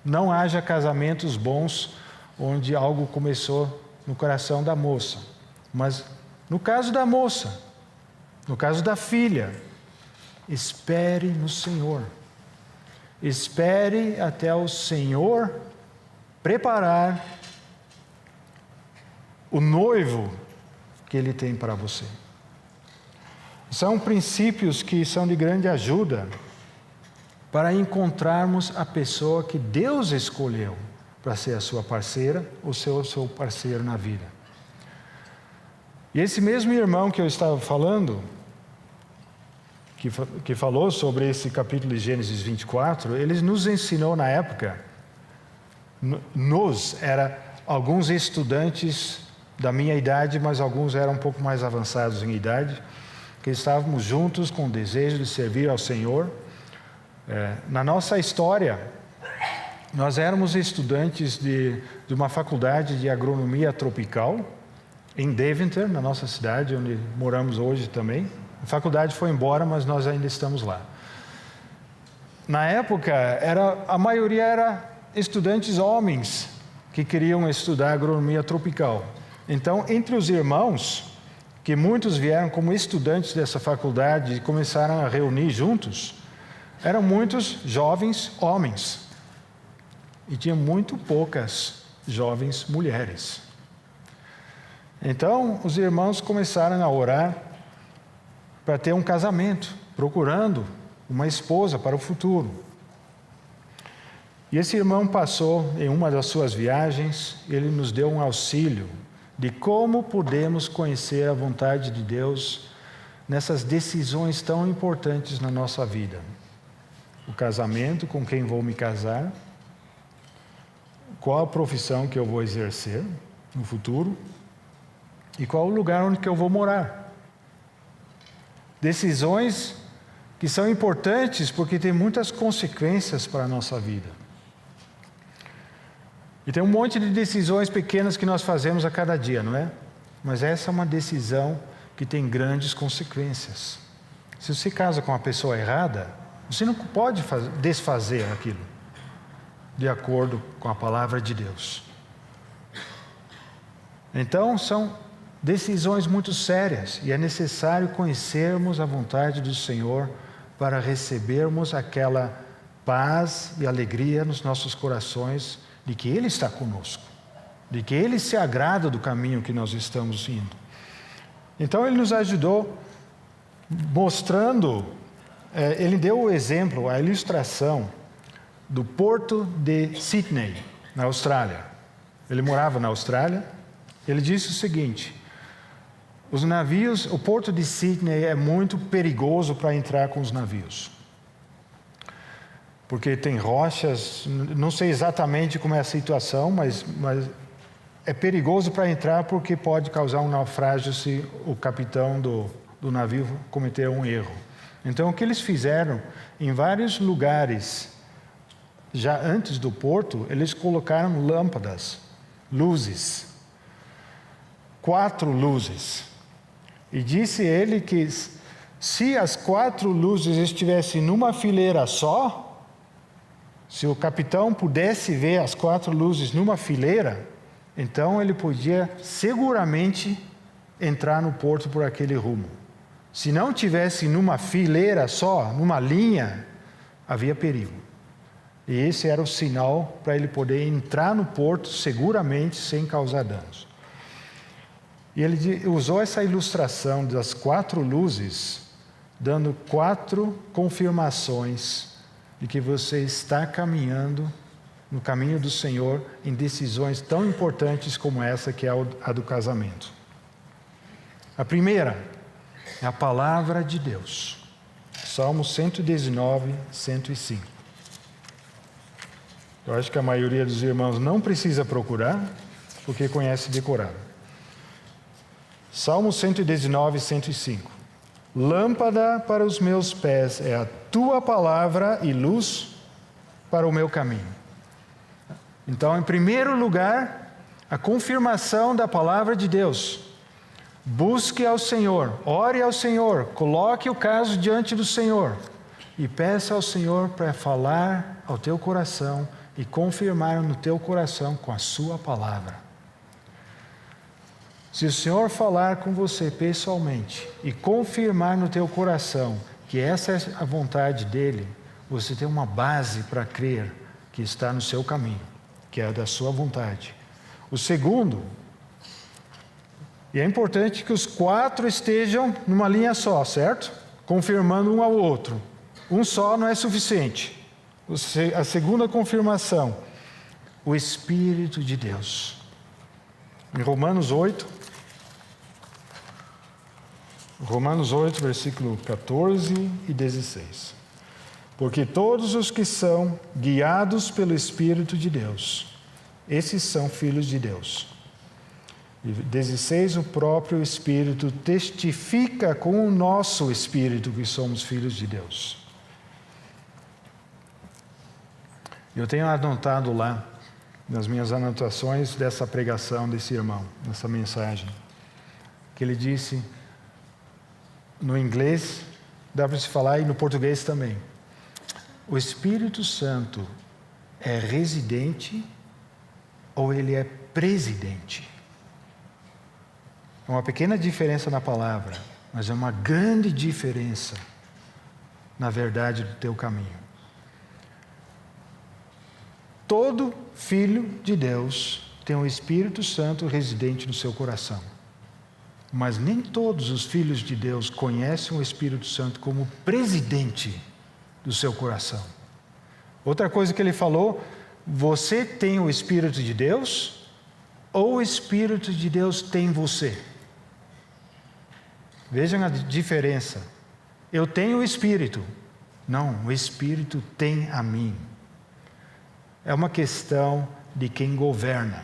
não haja casamentos bons onde algo começou no coração da moça, mas no caso da moça, no caso da filha, espere no Senhor. Espere até o Senhor preparar o noivo que Ele tem para você. São princípios que são de grande ajuda para encontrarmos a pessoa que Deus escolheu para ser a sua parceira ou seu parceiro na vida. E esse mesmo irmão que eu estava falando, que falou sobre esse capítulo de Gênesis 24, ele nos ensinou na época, alguns estudantes da minha idade, mas alguns eram um pouco mais avançados em idade, que estávamos juntos com o desejo de servir ao Senhor. Na nossa história, nós éramos estudantes de uma faculdade de agronomia tropical, em Deventer, na nossa cidade, onde moramos hoje também. A faculdade foi embora, mas nós ainda estamos lá. Na época, a maioria era estudantes homens que queriam estudar agronomia tropical. Então, entre os irmãos, que muitos vieram como estudantes dessa faculdade e começaram a reunir juntos, eram muitos jovens homens. E tinha muito poucas jovens mulheres. Então, os irmãos começaram a orar para ter um casamento, procurando uma esposa para o futuro. E esse irmão passou em uma das suas viagens, ele nos deu um auxílio de como podemos conhecer a vontade de Deus nessas decisões tão importantes na nossa vida. O casamento, com quem vou me casar, qual a profissão que eu vou exercer no futuro e qual o lugar onde que eu vou morar. Decisões que são importantes porque tem muitas consequências para a nossa vida. E tem um monte de decisões pequenas que nós fazemos a cada dia, não é? Mas essa é uma decisão que tem grandes consequências. Se você casa com uma pessoa errada, você não pode desfazer aquilo, de acordo com a palavra de Deus. Então, são decisões muito sérias e é necessário conhecermos a vontade do Senhor para recebermos aquela paz e alegria nos nossos corações de que Ele está conosco, de que Ele se agrada do caminho que nós estamos indo. Então Ele nos ajudou mostrando, Ele deu o exemplo, a ilustração do porto de Sydney, na Austrália. Ele morava na Austrália. Ele disse o seguinte: os navios, o porto de Sydney é muito perigoso para entrar com os navios. Porque tem rochas, não sei exatamente como é a situação, mas é perigoso para entrar porque pode causar um naufrágio se o capitão do navio cometer um erro. Então, o que eles fizeram, em vários lugares, já antes do porto, eles colocaram lâmpadas, luzes, 4 luzes. E disse ele que se as 4 luzes estivessem numa fileira só, se o capitão pudesse ver as 4 luzes numa fileira, então ele podia seguramente entrar no porto por aquele rumo. Se não tivesse numa fileira só, numa linha, havia perigo. E esse era o sinal para ele poder entrar no porto seguramente, sem causar danos. E ele usou essa ilustração das 4 luzes, dando 4 confirmações de que você está caminhando no caminho do Senhor em decisões tão importantes como essa que é a do casamento. A primeira é a palavra de Deus. Salmos 119, 105. Eu acho que a maioria dos irmãos não precisa procurar, porque conhece decorado. Salmo 119, 105. Lâmpada para os meus pés é a tua palavra e luz para o meu caminho. Então, em primeiro lugar, a confirmação da palavra de Deus. Busque ao Senhor, ore ao Senhor, coloque o caso diante do Senhor e peça ao Senhor para falar ao teu coração e confirmar no teu coração com a sua palavra. Se o Senhor falar com você pessoalmente e confirmar no teu coração que essa é a vontade dEle, você tem uma base para crer que está no seu caminho, que é a da sua vontade. O segundo E é importante que os 4 estejam numa linha só, certo? Confirmando um ao outro. Um só não é suficiente. A segunda confirmação, o Espírito de Deus. Em Romanos 8, versículo 14 e 16. Porque todos os que são guiados pelo Espírito de Deus, esses são filhos de Deus. E 16, o próprio Espírito testifica com o nosso Espírito que somos filhos de Deus. Eu tenho anotado lá, nas minhas anotações dessa pregação desse irmão, nessa mensagem, que ele disse, no inglês, dá para se falar e no português também. O Espírito Santo é residente ou ele é presidente? É uma pequena diferença na palavra, mas é uma grande diferença na verdade do teu caminho. Todo filho de Deus tem o Espírito Santo residente no seu coração. Mas nem todos os filhos de Deus conhecem o Espírito Santo como presidente do seu coração. Outra coisa que ele falou, você tem o Espírito de Deus ou o Espírito de Deus tem você? Vejam a diferença. Eu tenho o Espírito. Não, o Espírito tem a mim. É uma questão de quem governa.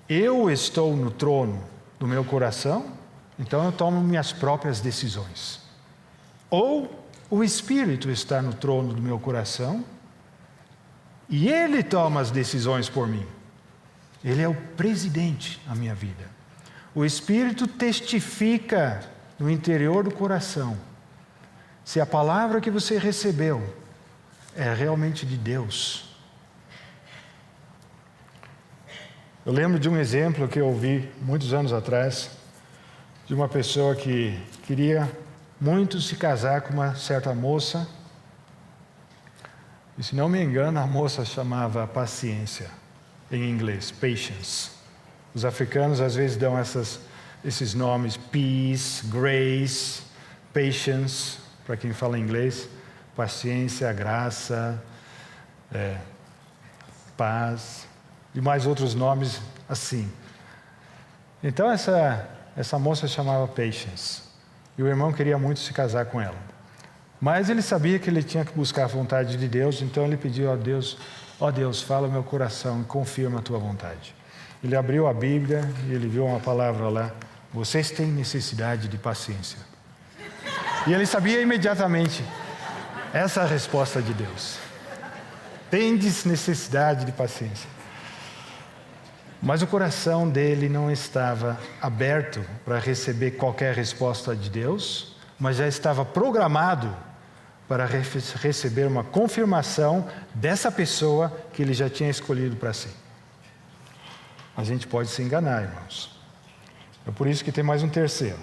Eu estou no trono do meu coração, então eu tomo minhas próprias decisões. Ou o Espírito está no trono do meu coração e Ele toma as decisões por mim. Ele é o presidente da minha vida. O Espírito testifica no interior do coração se a palavra que você recebeu é realmente de Deus. Eu lembro de um exemplo que eu ouvi muitos anos atrás, de uma pessoa que queria muito se casar com uma certa moça, e se não me engano a moça chamava paciência, em inglês, patience. Os africanos às vezes dão esses nomes, peace, grace, patience, para quem fala inglês, paciência, graça, paz, e mais outros nomes assim. Então essa moça chamava Patience, e o irmão queria muito se casar com ela. Mas ele sabia que ele tinha que buscar a vontade de Deus, então ele pediu a Deus, ó Deus, fala meu coração e confirma a tua vontade. Ele abriu a Bíblia e ele viu uma palavra lá, vocês têm necessidade de paciência. E ele sabia imediatamente, essa é a resposta de Deus. Tendes necessidade de paciência. Mas o coração dele não estava aberto para receber qualquer resposta de Deus, mas já estava programado para receber uma confirmação dessa pessoa que ele já tinha escolhido para si. A gente pode se enganar, irmãos. É por isso que tem mais um terceiro.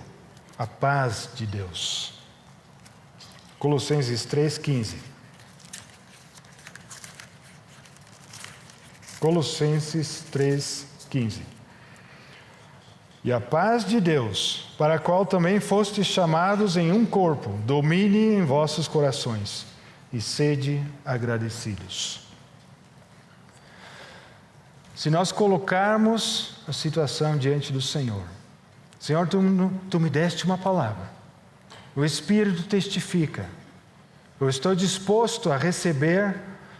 A paz de Deus. Colossenses 3,15. Colossenses 3,15. E a paz de Deus, para a qual também fostes chamados em um corpo, domine em vossos corações e sede agradecidos. Se nós colocarmos a situação diante do Senhor, Senhor, tu me deste uma palavra, o Espírito testifica, eu estou disposto a receber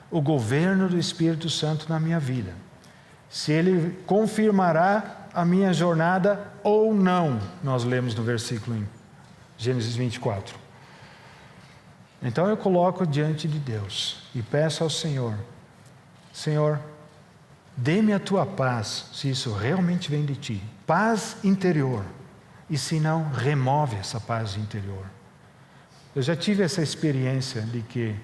o governo do Espírito Santo na minha vida. Se Ele confirmará a minha jornada ou não, nós lemos no versículo em Gênesis 24. Então eu coloco diante de Deus e peço ao Senhor, Senhor, dê-me a tua paz, se isso realmente vem de ti, paz interior, e se não, remove essa paz interior. Eu já tive essa experiência de que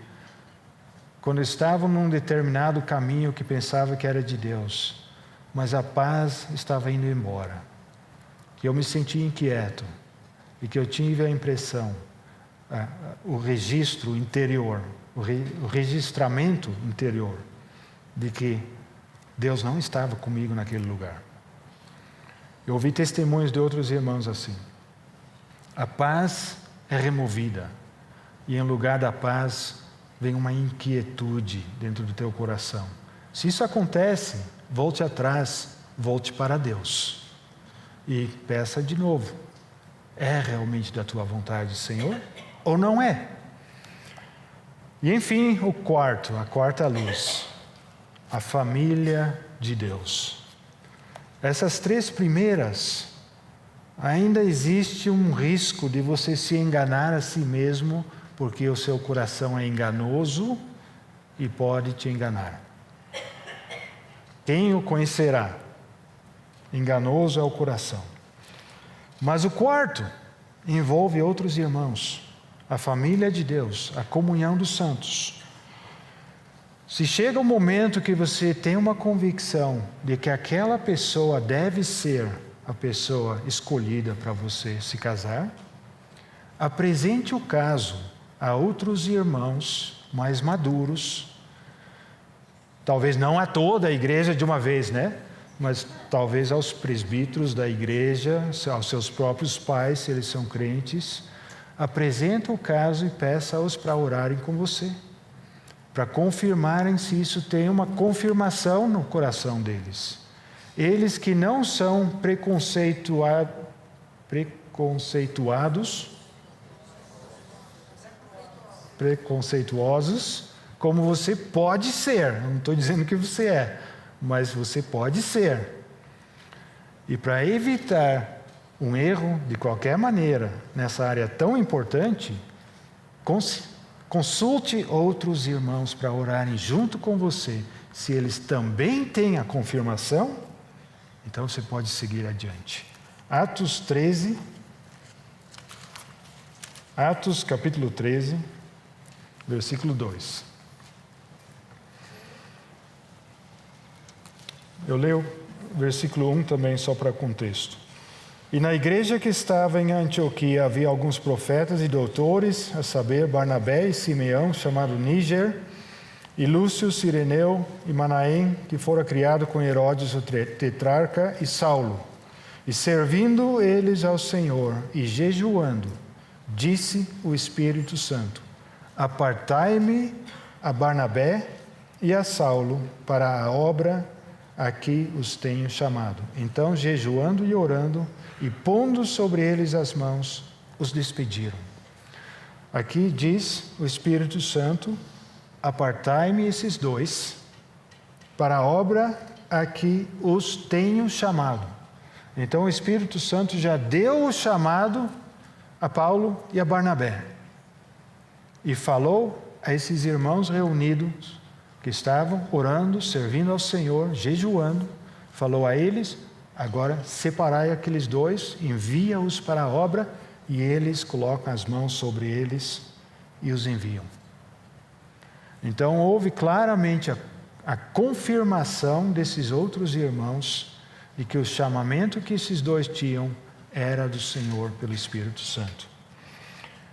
quando eu estava num determinado caminho que pensava que era de Deus, mas a paz estava indo embora, que eu me sentia inquieto e que eu tive a impressão, o registro interior, o registramento interior de que Deus não estava comigo naquele lugar. Eu ouvi testemunhos de outros irmãos assim. A paz é removida e em lugar da paz vem uma inquietude dentro do teu coração. Se isso acontece, volte atrás, volte para Deus e peça de novo: é realmente da tua vontade, Senhor, ou não é? E enfim, a quarta luz, a família de Deus. Essas três primeiras, ainda existe um risco de você se enganar a si mesmo, porque o seu coração é enganoso e pode te enganar. Quem o conhecerá? Enganoso é o coração. Mas o quarto envolve outros irmãos, a família de Deus, a comunhão dos santos. Se chega um momento que você tem uma convicção de que aquela pessoa deve ser a pessoa escolhida para você se casar, apresente o caso a outros irmãos mais maduros, talvez não a toda a igreja de uma vez, né? Mas talvez aos presbíteros da igreja, aos seus próprios pais, se eles são crentes. Apresenta o caso e peça-os para orarem com você, para confirmarem se isso tem uma confirmação no coração deles. Eles que não são preconceituosos, como você pode ser. Não estou dizendo que você é, mas você pode ser. E para evitar um erro de qualquer maneira nessa área tão importante, consulte outros irmãos para orarem junto com você. Se eles também têm a confirmação, então você pode seguir adiante. Atos capítulo 13, versículo 2. Eu leio o versículo 1 também, só para contexto. E na igreja que estava em Antioquia havia alguns profetas e doutores, a saber, Barnabé e Simeão, chamado Níger, e Lúcio, Cireneu e Manaém, que fora criado com Herodes o tetrarca, e Saulo. E servindo eles ao Senhor e jejuando, disse o Espírito Santo: apartai-me a Barnabé e a Saulo para a obra a que os tenho chamado. Então, jejuando e orando, e pondo sobre eles as mãos, os despediram. Aqui diz o Espírito Santo: apartai-me esses dois para a obra a que os tenho chamado. Então o Espírito Santo já deu o chamado a Paulo e a Barnabé. E falou a esses irmãos reunidos, que estavam orando, servindo ao Senhor, jejuando, falou a eles: agora separai aqueles dois, envia-os para a obra, e eles colocam as mãos sobre eles e os enviam. Então houve claramente a confirmação desses outros irmãos de que o chamamento que esses dois tinham era do Senhor pelo Espírito Santo.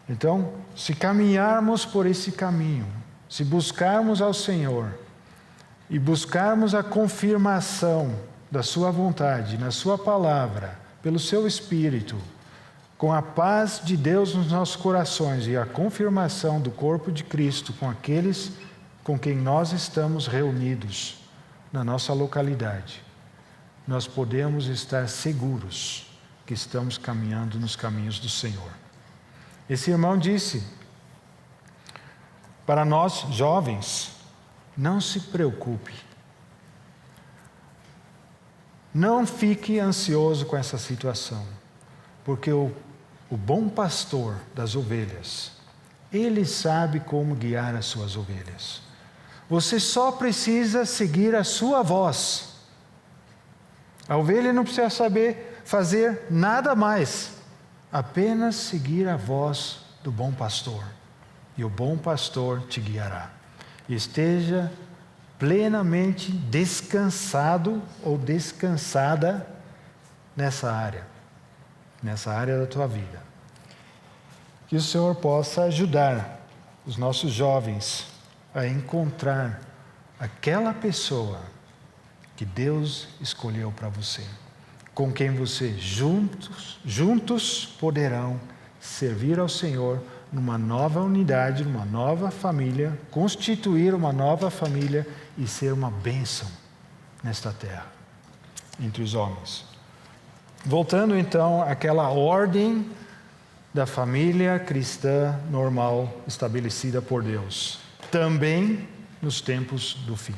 Então, se caminharmos por esse caminho, se buscarmos ao Senhor e buscarmos a confirmação da sua vontade, na sua palavra, pelo seu Espírito, com a paz de Deus nos nossos corações e a confirmação do corpo de Cristo com aqueles com quem nós estamos reunidos na nossa localidade, nós podemos estar seguros que estamos caminhando nos caminhos do Senhor. Esse irmão disse para nós jovens: não se preocupe, não fique ansioso com essa situação, porque o bom pastor das ovelhas, ele sabe como guiar as suas ovelhas. Você só precisa seguir a sua voz. A ovelha não precisa saber fazer nada mais, apenas seguir a voz do bom pastor. E o bom pastor te guiará. Esteja plenamente descansado ou descansada nessa área da tua vida. Que o Senhor possa ajudar os nossos jovens a encontrar aquela pessoa que Deus escolheu para você. com quem você juntos poderão servir ao Senhor numa nova unidade, numa nova família, constituir uma nova família e ser uma bênção nesta terra, entre os homens. Voltando então àquela ordem da família cristã normal estabelecida por Deus, também nos tempos do fim.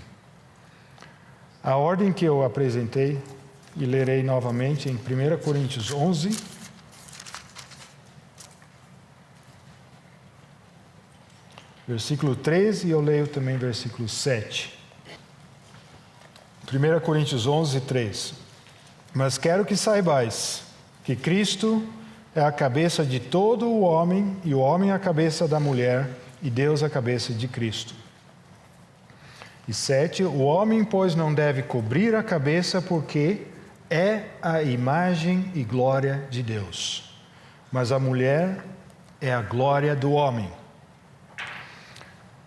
A ordem que eu apresentei e lerei novamente em 1 Coríntios 11, versículo 13, e eu leio também versículo 7. 1 Coríntios 11, 3. Mas quero que saibais que Cristo é a cabeça de todo o homem, e o homem é a cabeça da mulher, e Deus a cabeça de Cristo. E 7. O homem, pois, não deve cobrir a cabeça, porque é a imagem e glória de Deus. Mas a mulher é a glória do homem.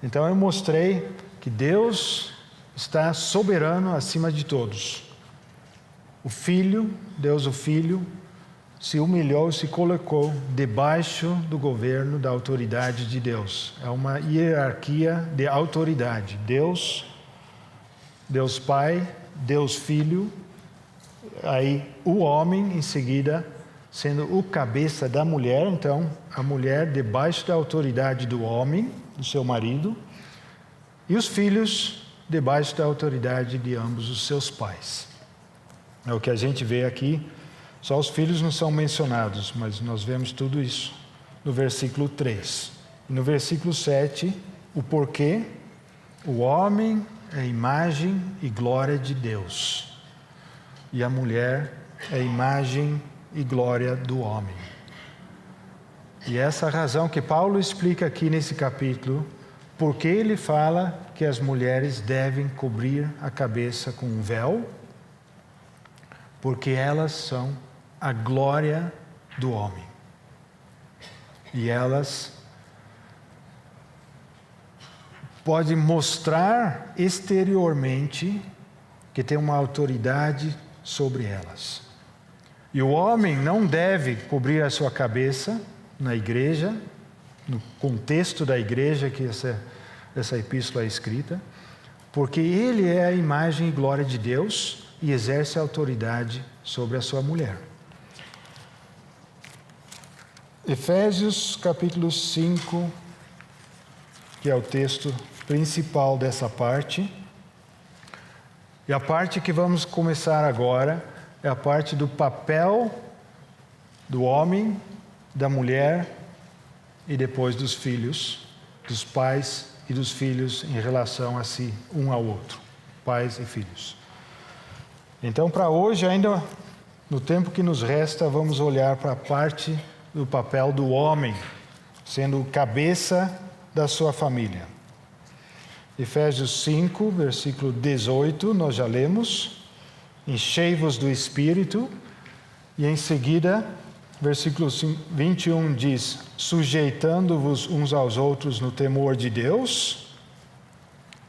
Então eu mostrei que Deus está soberano acima de todos. O Filho, Deus o Filho, se humilhou, se colocou debaixo do governo, da autoridade de Deus. É uma hierarquia de autoridade. Deus Pai, Deus Filho, aí o homem em seguida sendo o cabeça da mulher, então a mulher debaixo da autoridade do homem, do seu marido, e os filhos debaixo da autoridade de ambos os seus pais. É o que a gente vê aqui. Só os filhos não são mencionados, mas nós vemos tudo isso no versículo 3. E no versículo 7, o porquê. O homem é a imagem e glória de Deus, e a mulher é a imagem e glória do homem. E essa é a razão que Paulo explica aqui nesse capítulo, porque ele fala que as mulheres devem cobrir a cabeça com um véu, porque elas são a glória do homem. E elas podem mostrar exteriormente que tem uma autoridade sobre elas. E o homem não deve cobrir a sua cabeça na igreja, no contexto da igreja que essa epístola é escrita, porque ele é a imagem e glória de Deus e exerce a autoridade sobre a sua mulher. Efésios capítulo 5, que é o texto principal dessa parte. E a parte que vamos começar agora é a parte do papel do homem, da mulher e depois dos filhos, dos pais e dos filhos em relação a si, um ao outro, pais e filhos. Então, para hoje, ainda no tempo que nos resta, vamos olhar para a parte do papel do homem, sendo o cabeça da sua família. Efésios 5, versículo 18, nós já lemos. Enchei-vos do Espírito. E em seguida, versículo 21 diz: sujeitando-vos uns aos outros no temor de Deus.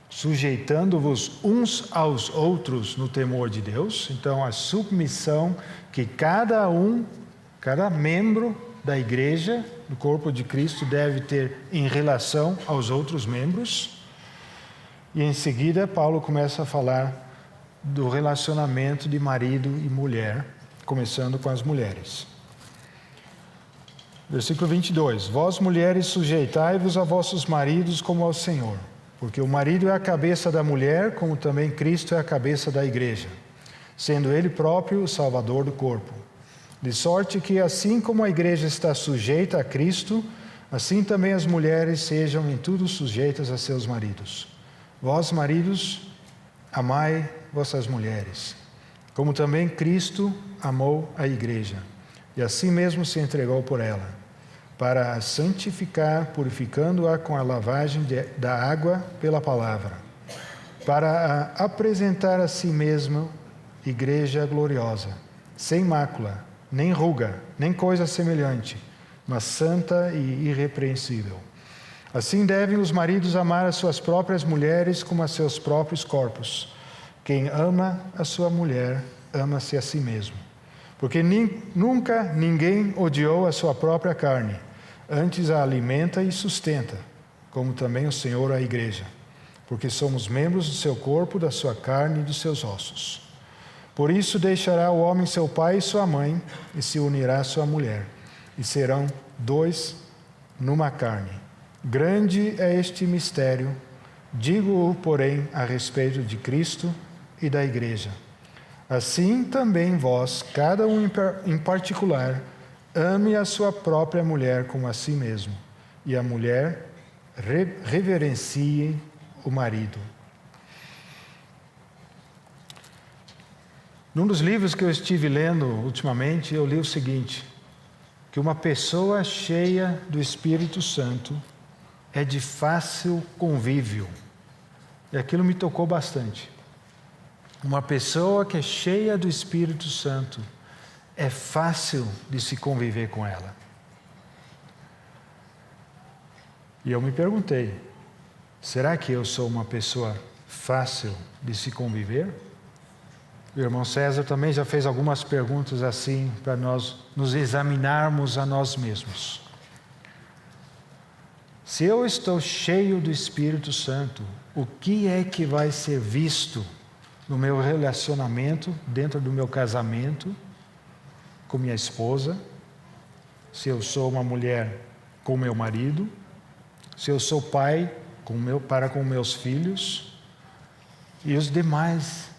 Sujeitando-vos uns aos outros no temor de Deus. Então, a submissão que cada membro da igreja, do corpo de Cristo, deve ter em relação aos outros membros. E em seguida, Paulo começa a falar do relacionamento de marido e mulher, começando com as mulheres. Versículo 22. Vós, mulheres, sujeitai-vos a vossos maridos como ao Senhor, porque o marido é a cabeça da mulher, como também Cristo é a cabeça da igreja, sendo ele próprio o Salvador do corpo. De sorte que, assim como a igreja está sujeita a Cristo, assim também as mulheres sejam em tudo sujeitas a seus maridos. Vós, maridos, amai vossas mulheres, como também Cristo amou a igreja, e assim mesmo se entregou por ela, para a santificar, purificando-a com a lavagem da água pela palavra, para a apresentar a si mesmo igreja gloriosa, sem mácula, nem ruga, nem coisa semelhante, mas santa e irrepreensível. Assim devem os maridos amar as suas próprias mulheres como a seus próprios corpos. Quem ama a sua mulher, ama-se a si mesmo. Porque nunca ninguém odiou a sua própria carne, antes a alimenta e sustenta, como também o Senhor a igreja, porque somos membros do seu corpo, da sua carne e dos seus ossos. Por isso deixará o homem seu pai e sua mãe, e se unirá à sua mulher, e serão dois numa carne. Grande é este mistério, digo-o, porém, a respeito de Cristo e da igreja. Assim também vós, cada um em particular, ame a sua própria mulher como a si mesmo, e a mulher reverencie o marido. Num dos livros que eu estive lendo ultimamente, eu li o seguinte, que uma pessoa cheia do Espírito Santo é de fácil convívio. E aquilo me tocou bastante. Uma pessoa que é cheia do Espírito Santo, é fácil de se conviver com ela. E eu me perguntei, será que eu sou uma pessoa fácil de se conviver? O irmão César também já fez algumas perguntas assim, para nós nos examinarmos a nós mesmos. Se eu estou cheio do Espírito Santo, o que é que vai ser visto no meu relacionamento, dentro do meu casamento, com minha esposa, se eu sou uma mulher com meu marido, se eu sou pai para com meus filhos e os demais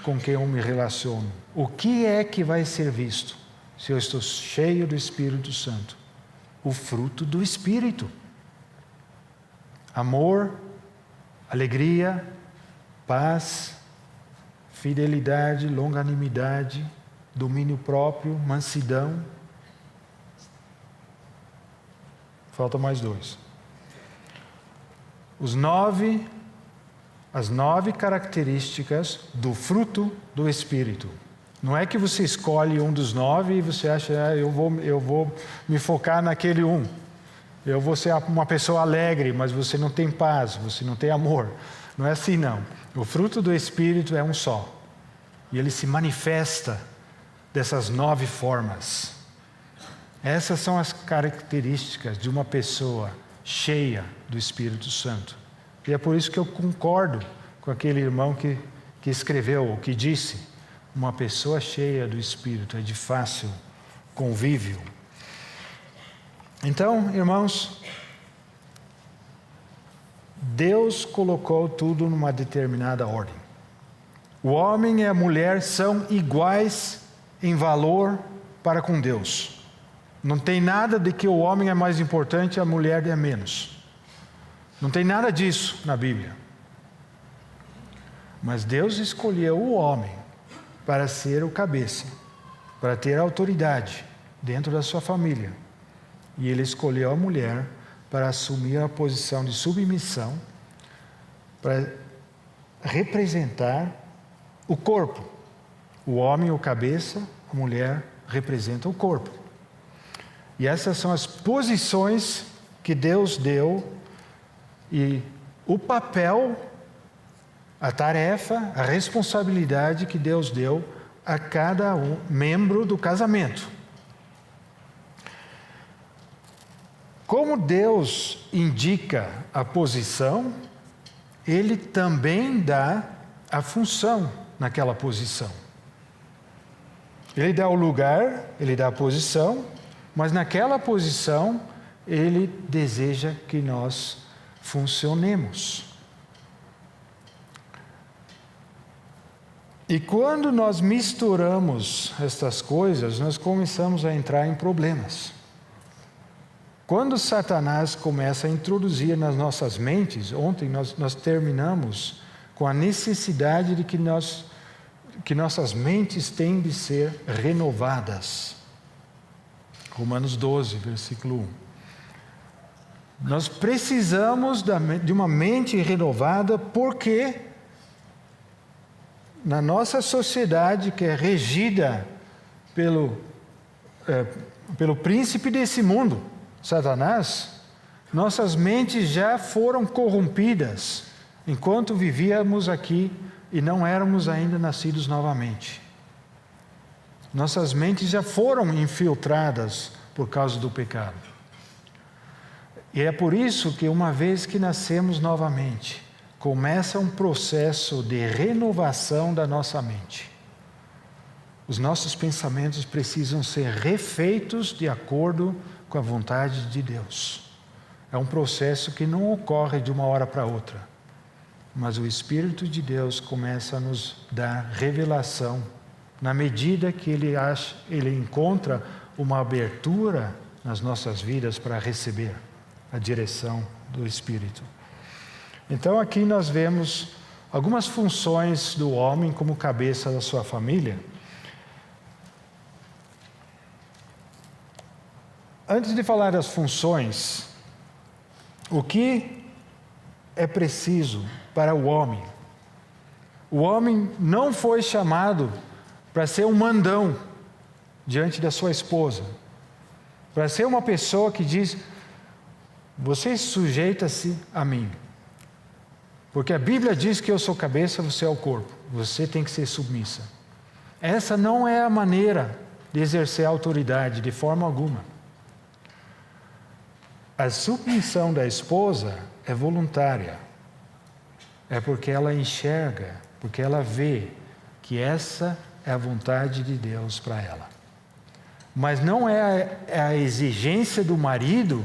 com quem eu me relaciono. O que é que vai ser visto se eu estou cheio do Espírito Santo? O fruto do Espírito. Amor, alegria, paz, fidelidade, longanimidade, domínio próprio, mansidão. Falta mais 2. As 9 características do fruto do Espírito. Não é que você escolhe um dos 9 e você acha, eu vou me focar naquele um. Eu vou ser uma pessoa alegre, mas você não tem paz, você não tem amor. Não é assim não. O fruto do Espírito é um só. E ele se manifesta dessas 9 formas. Essas são as características de uma pessoa cheia do Espírito Santo. E é por isso que eu concordo com aquele irmão que escreveu, ou que disse, uma pessoa cheia do Espírito é de fácil convívio. Então, irmãos, Deus colocou tudo numa determinada ordem. O homem e a mulher são iguais em valor para com Deus. Não tem nada de que o homem é mais importante e a mulher é menos. Não tem nada disso na Bíblia. Mas Deus escolheu o homem para ser o cabeça, para ter autoridade dentro da sua família. E Ele escolheu a mulher para assumir a posição de submissão, para representar o corpo. O homem, o cabeça, a mulher representa o corpo. E essas são as posições que Deus deu e o papel, a tarefa, a responsabilidade que Deus deu a cada membro do casamento. Como Deus indica a posição, Ele também dá a função naquela posição. Ele dá o lugar, Ele dá a posição, mas naquela posição Ele deseja que nós funcionemos. E quando nós misturamos estas coisas, nós começamos a entrar em problemas. Quando Satanás começa a introduzir nas nossas mentes, ontem nós terminamos com a necessidade de que nossas mentes têm de ser renovadas. Romanos 12, versículo 1. Nós precisamos de uma mente renovada porque na nossa sociedade, que é regida pelo príncipe desse mundo, Satanás, nossas mentes já foram corrompidas enquanto vivíamos aqui e não éramos ainda nascidos novamente. Nossas mentes já foram infiltradas por causa do pecado. E é por isso que uma vez que nascemos novamente, começa um processo de renovação da nossa mente. Os nossos pensamentos precisam ser refeitos de acordo com a vontade de Deus. É um processo que não ocorre de uma hora para outra, mas o Espírito de Deus começa a nos dar revelação na medida que ele encontra uma abertura nas nossas vidas para receber a direção do Espírito. Então aqui nós vemos algumas funções do homem como cabeça da sua família. Antes de falar das funções, o que é preciso para o homem? O homem não foi chamado para ser um mandão diante da sua esposa, para ser uma pessoa que diz: você sujeita-se a mim, porque a Bíblia diz que eu sou cabeça, você é o corpo, você tem que ser submissa. Essa não é a maneira de exercer a autoridade de forma alguma. A submissão da esposa é voluntária, é porque ela enxerga, porque ela vê que essa é a vontade de Deus para ela. Mas não é a exigência do marido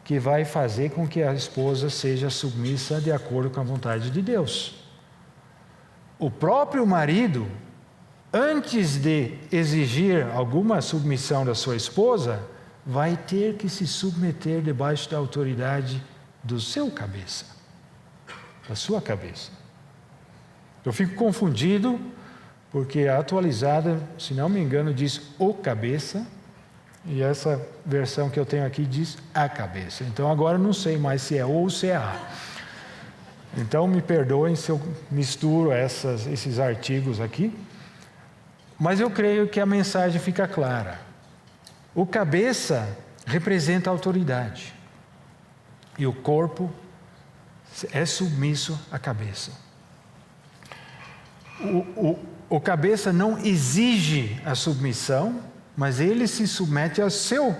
que vai fazer com que a esposa seja submissa de acordo com a vontade de Deus. O próprio marido, antes de exigir alguma submissão da sua esposa, vai ter que se submeter debaixo da autoridade do seu cabeça, da sua cabeça. Eu fico confundido, porque a atualizada, se não me engano, diz o cabeça, e essa versão que eu tenho aqui diz a cabeça. Então agora eu não sei mais se é o ou se é a. Então me perdoem se eu misturo esses artigos aqui, mas eu creio que a mensagem fica clara. O cabeça representa a autoridade, e o corpo é submisso à cabeça. O cabeça não exige a submissão, mas ele se submete ao seu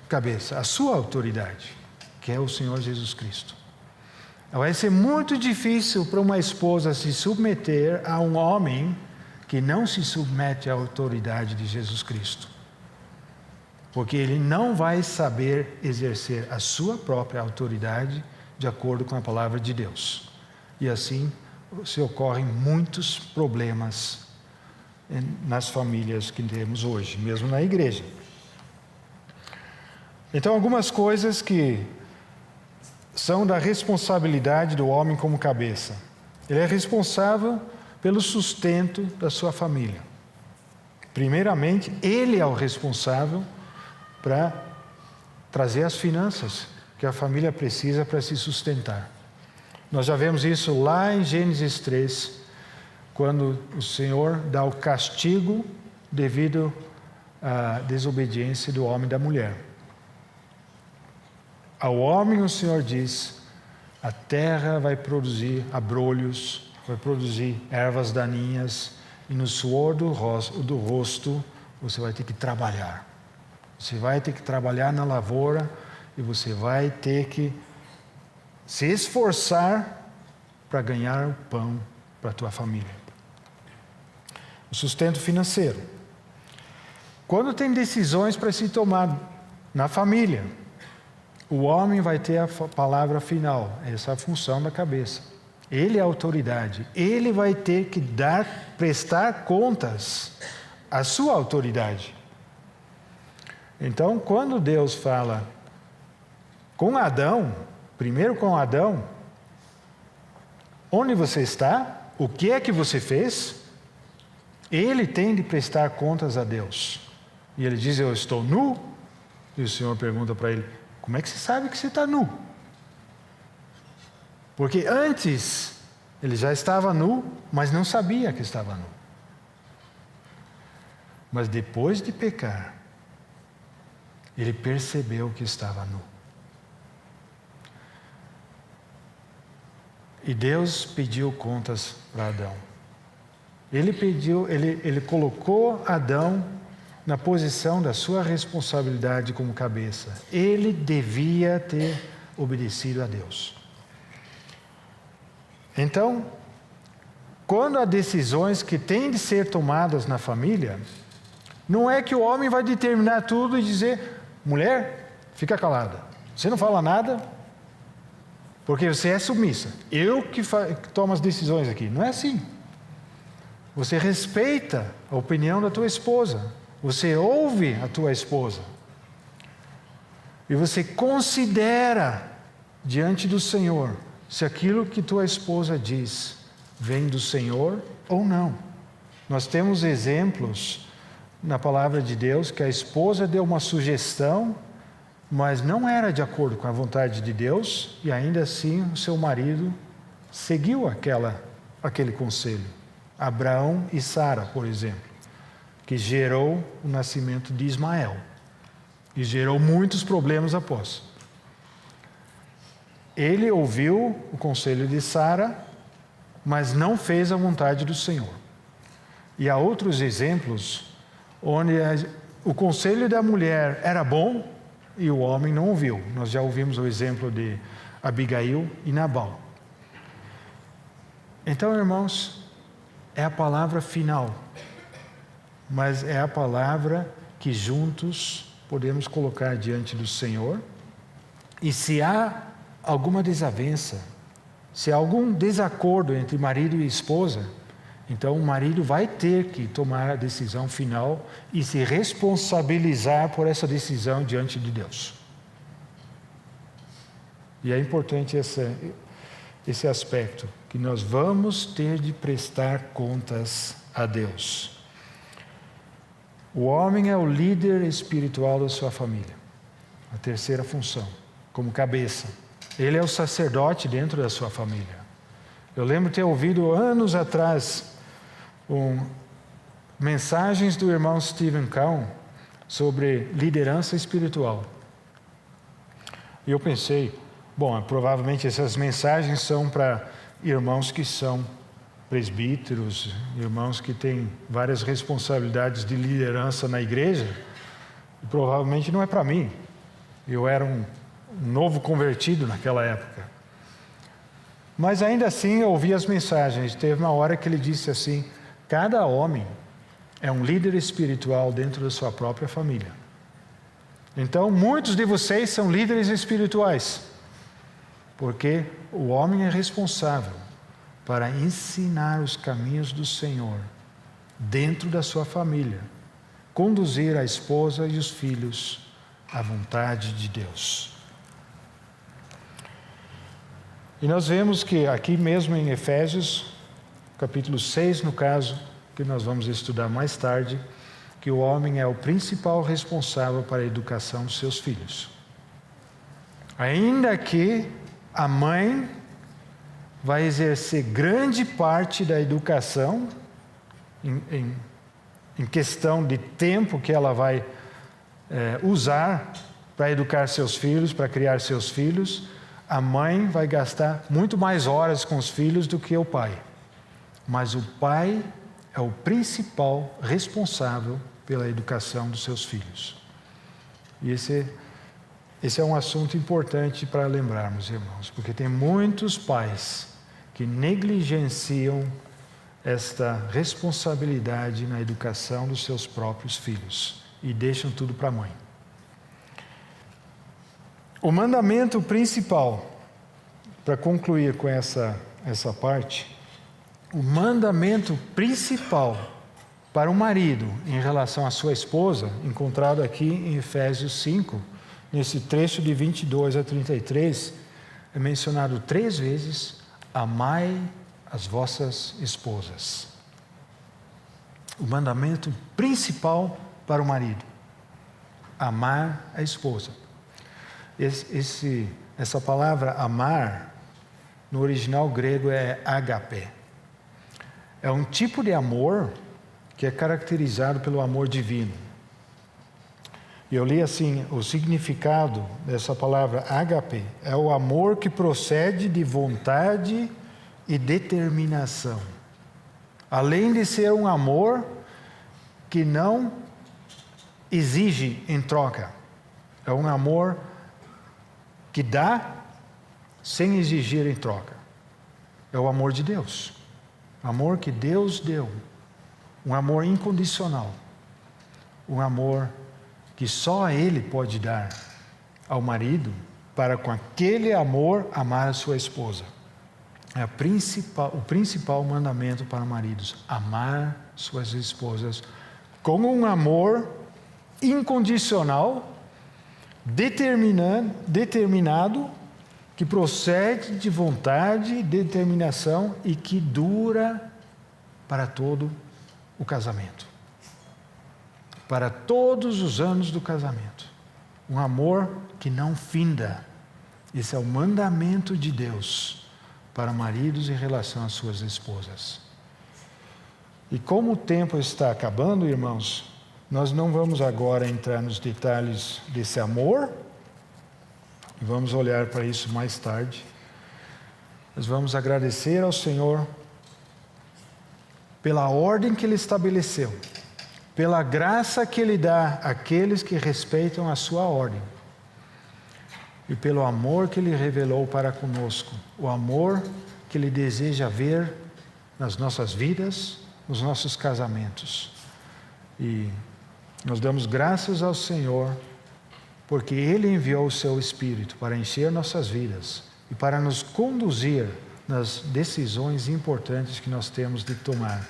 cabeça, à sua autoridade, que é o Senhor Jesus Cristo. Vai ser muito difícil para uma esposa se submeter a um homem que não se submete à autoridade de Jesus Cristo, porque ele não vai saber exercer a sua própria autoridade de acordo com a palavra de Deus. E assim se ocorrem muitos problemas nas famílias que temos hoje, mesmo na igreja. Então, algumas coisas que são da responsabilidade do homem como cabeça. Ele é responsável pelo sustento da sua família. Primeiramente, ele é o responsável para trazer as finanças que a família precisa para se sustentar. Nós já vemos isso lá em Gênesis 3, quando o Senhor dá o castigo devido à desobediência do homem e da mulher. Ao homem o Senhor diz: a terra vai produzir abrolhos, vai produzir ervas daninhas, e no suor do rosto você vai ter que trabalhar. Você vai ter que trabalhar na lavoura e você vai ter que se esforçar para ganhar o pão para a tua família. O sustento financeiro. Quando tem decisões para se tomar na família, o homem vai ter a palavra final, essa é a função da cabeça. Ele é a autoridade, ele vai ter que prestar contas à sua autoridade. Então, quando Deus fala com Adão, primeiro com Adão, onde você está, o que é que você fez, ele tem de prestar contas a Deus. E ele diz: eu estou nu. E o Senhor pergunta para ele: como é que você sabe que você está nu? Porque antes ele já estava nu, mas não sabia que estava nu. Mas depois de pecar, ele percebeu que estava nu. E Deus pediu contas para Adão. Ele colocou Adão na posição da sua responsabilidade como cabeça. Ele devia ter obedecido a Deus. Então, quando há decisões que têm de ser tomadas na família, não é que o homem vai determinar tudo e dizer: mulher, fica calada, você não fala nada, porque você é submissa. Eu que tomo as decisões aqui. Não é assim. Você respeita a opinião da tua esposa. Você ouve a tua esposa. E você considera diante do Senhor se aquilo que tua esposa diz vem do Senhor ou não. Nós temos exemplos na palavra de Deus que a esposa deu uma sugestão, mas não era de acordo com a vontade de Deus, e ainda assim o seu marido seguiu aquele conselho. Abraão e Sara, por exemplo, que gerou o nascimento de Ismael e gerou muitos problemas após. Ele ouviu o conselho de Sara, mas não fez a vontade do Senhor. E há outros exemplos onde o conselho da mulher era bom e o homem não ouviu. Nós já ouvimos o exemplo de Abigail e Nabal. Então, irmãos, é a palavra final, mas é a palavra que juntos podemos colocar diante do Senhor. E se há alguma desavença, se há algum desacordo entre marido e esposa, então o marido vai ter que tomar a decisão final e se responsabilizar por essa decisão diante de Deus. E é importante esse aspecto, que nós vamos ter de prestar contas a Deus. O homem é o líder espiritual da sua família, a terceira função, como cabeça. Ele é o sacerdote dentro da sua família. Eu lembro ter ouvido anos atrás mensagens do irmão Stephen Cowan sobre liderança espiritual. E eu pensei, bom, provavelmente essas mensagens são para irmãos que são presbíteros, irmãos que têm várias responsabilidades de liderança na igreja, e provavelmente não é para mim. Eu era um novo convertido naquela época. Mas ainda assim eu ouvi as mensagens. Teve uma hora que ele disse assim: cada homem é um líder espiritual dentro da sua própria família. Então muitos de vocês são líderes espirituais, porque o homem é responsável para ensinar os caminhos do Senhor dentro da sua família, conduzir a esposa e os filhos à vontade de Deus. E nós vemos que aqui mesmo em Efésios, capítulo 6 no caso, que nós vamos estudar mais tarde, que o homem é o principal responsável para a educação dos seus filhos. Ainda que a mãe vai exercer grande parte da educação, em questão de tempo que ela vai usar para educar seus filhos, para criar seus filhos, a mãe vai gastar muito mais horas com os filhos do que o pai. Mas o pai é o principal responsável pela educação dos seus filhos. E esse é um assunto importante para lembrarmos, irmãos, porque tem muitos pais que negligenciam esta responsabilidade na educação dos seus próprios filhos e deixam tudo para a mãe. O mandamento principal, para concluir com essa parte, o mandamento principal para o marido em relação à sua esposa, encontrado aqui em Efésios 5, nesse trecho de 22 a 33, é mencionado 3 vezes: amai as vossas esposas. O mandamento principal para o marido: amar a esposa. Essa palavra amar, no original grego é agape. É um tipo de amor que é caracterizado pelo amor divino. E eu li assim, o significado dessa palavra agape é o amor que procede de vontade e determinação. Além de ser um amor que não exige em troca. É um amor que dá sem exigir em troca. É o amor de Deus. O amor que Deus deu. Um amor incondicional. Um amor que só Ele pode dar ao marido para com aquele amor amar a sua esposa. É o principal mandamento para maridos: amar suas esposas com um amor incondicional, determinado, que procede de vontade, determinação e que dura para todo o casamento. Para todos os anos do casamento. Um amor que não finda. Esse é o mandamento de Deus para maridos em relação às suas esposas. E como o tempo está acabando, irmãos, nós não vamos agora entrar nos detalhes desse amor. Vamos olhar para isso mais tarde. Nós vamos agradecer ao Senhor pela ordem que Ele estabeleceu, pela graça que Ele dá àqueles que respeitam a sua ordem, e pelo amor que Ele revelou para conosco, o amor que Ele deseja ver nas nossas vidas, nos nossos casamentos. E nós damos graças ao Senhor, porque Ele enviou o Seu Espírito para encher nossas vidas e para nos conduzir nas decisões importantes que nós temos de tomar.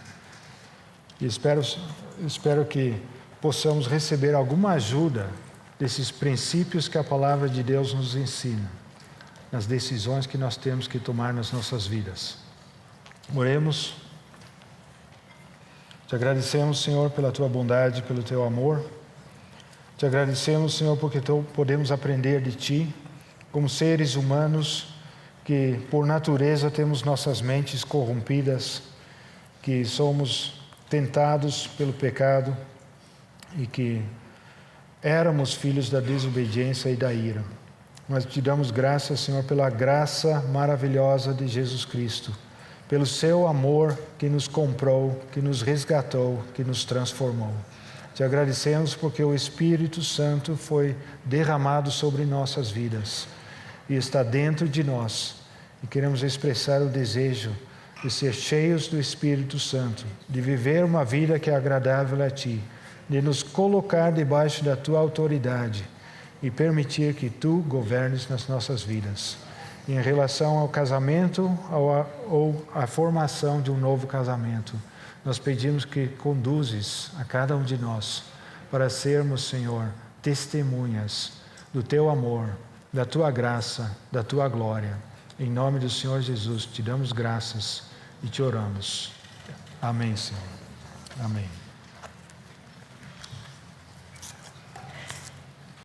E espero que possamos receber alguma ajuda desses princípios que a palavra de Deus nos ensina, nas decisões que nós temos que tomar nas nossas vidas. Oremos. Te agradecemos, Senhor, pela Tua bondade, pelo Teu amor. Te agradecemos, Senhor, porque podemos aprender de Ti, como seres humanos que, por natureza, temos nossas mentes corrompidas, que somos tentados pelo pecado e que éramos filhos da desobediência e da ira. Mas te damos graças, Senhor, pela graça maravilhosa de Jesus Cristo, pelo Seu amor que nos comprou, que nos resgatou, que nos transformou. Te agradecemos porque o Espírito Santo foi derramado sobre nossas vidas e está dentro de nós. E queremos expressar o desejo de ser cheios do Espírito Santo, de viver uma vida que é agradável a Ti, de nos colocar debaixo da Tua autoridade e permitir que Tu governes nas nossas vidas. E em relação ao casamento ou à formação de um novo casamento, nós pedimos que conduzes a cada um de nós para sermos, Senhor, testemunhas do Teu amor, da Tua graça, da Tua glória. Em nome do Senhor Jesus, te damos graças e te oramos. Amém, Senhor. Amém.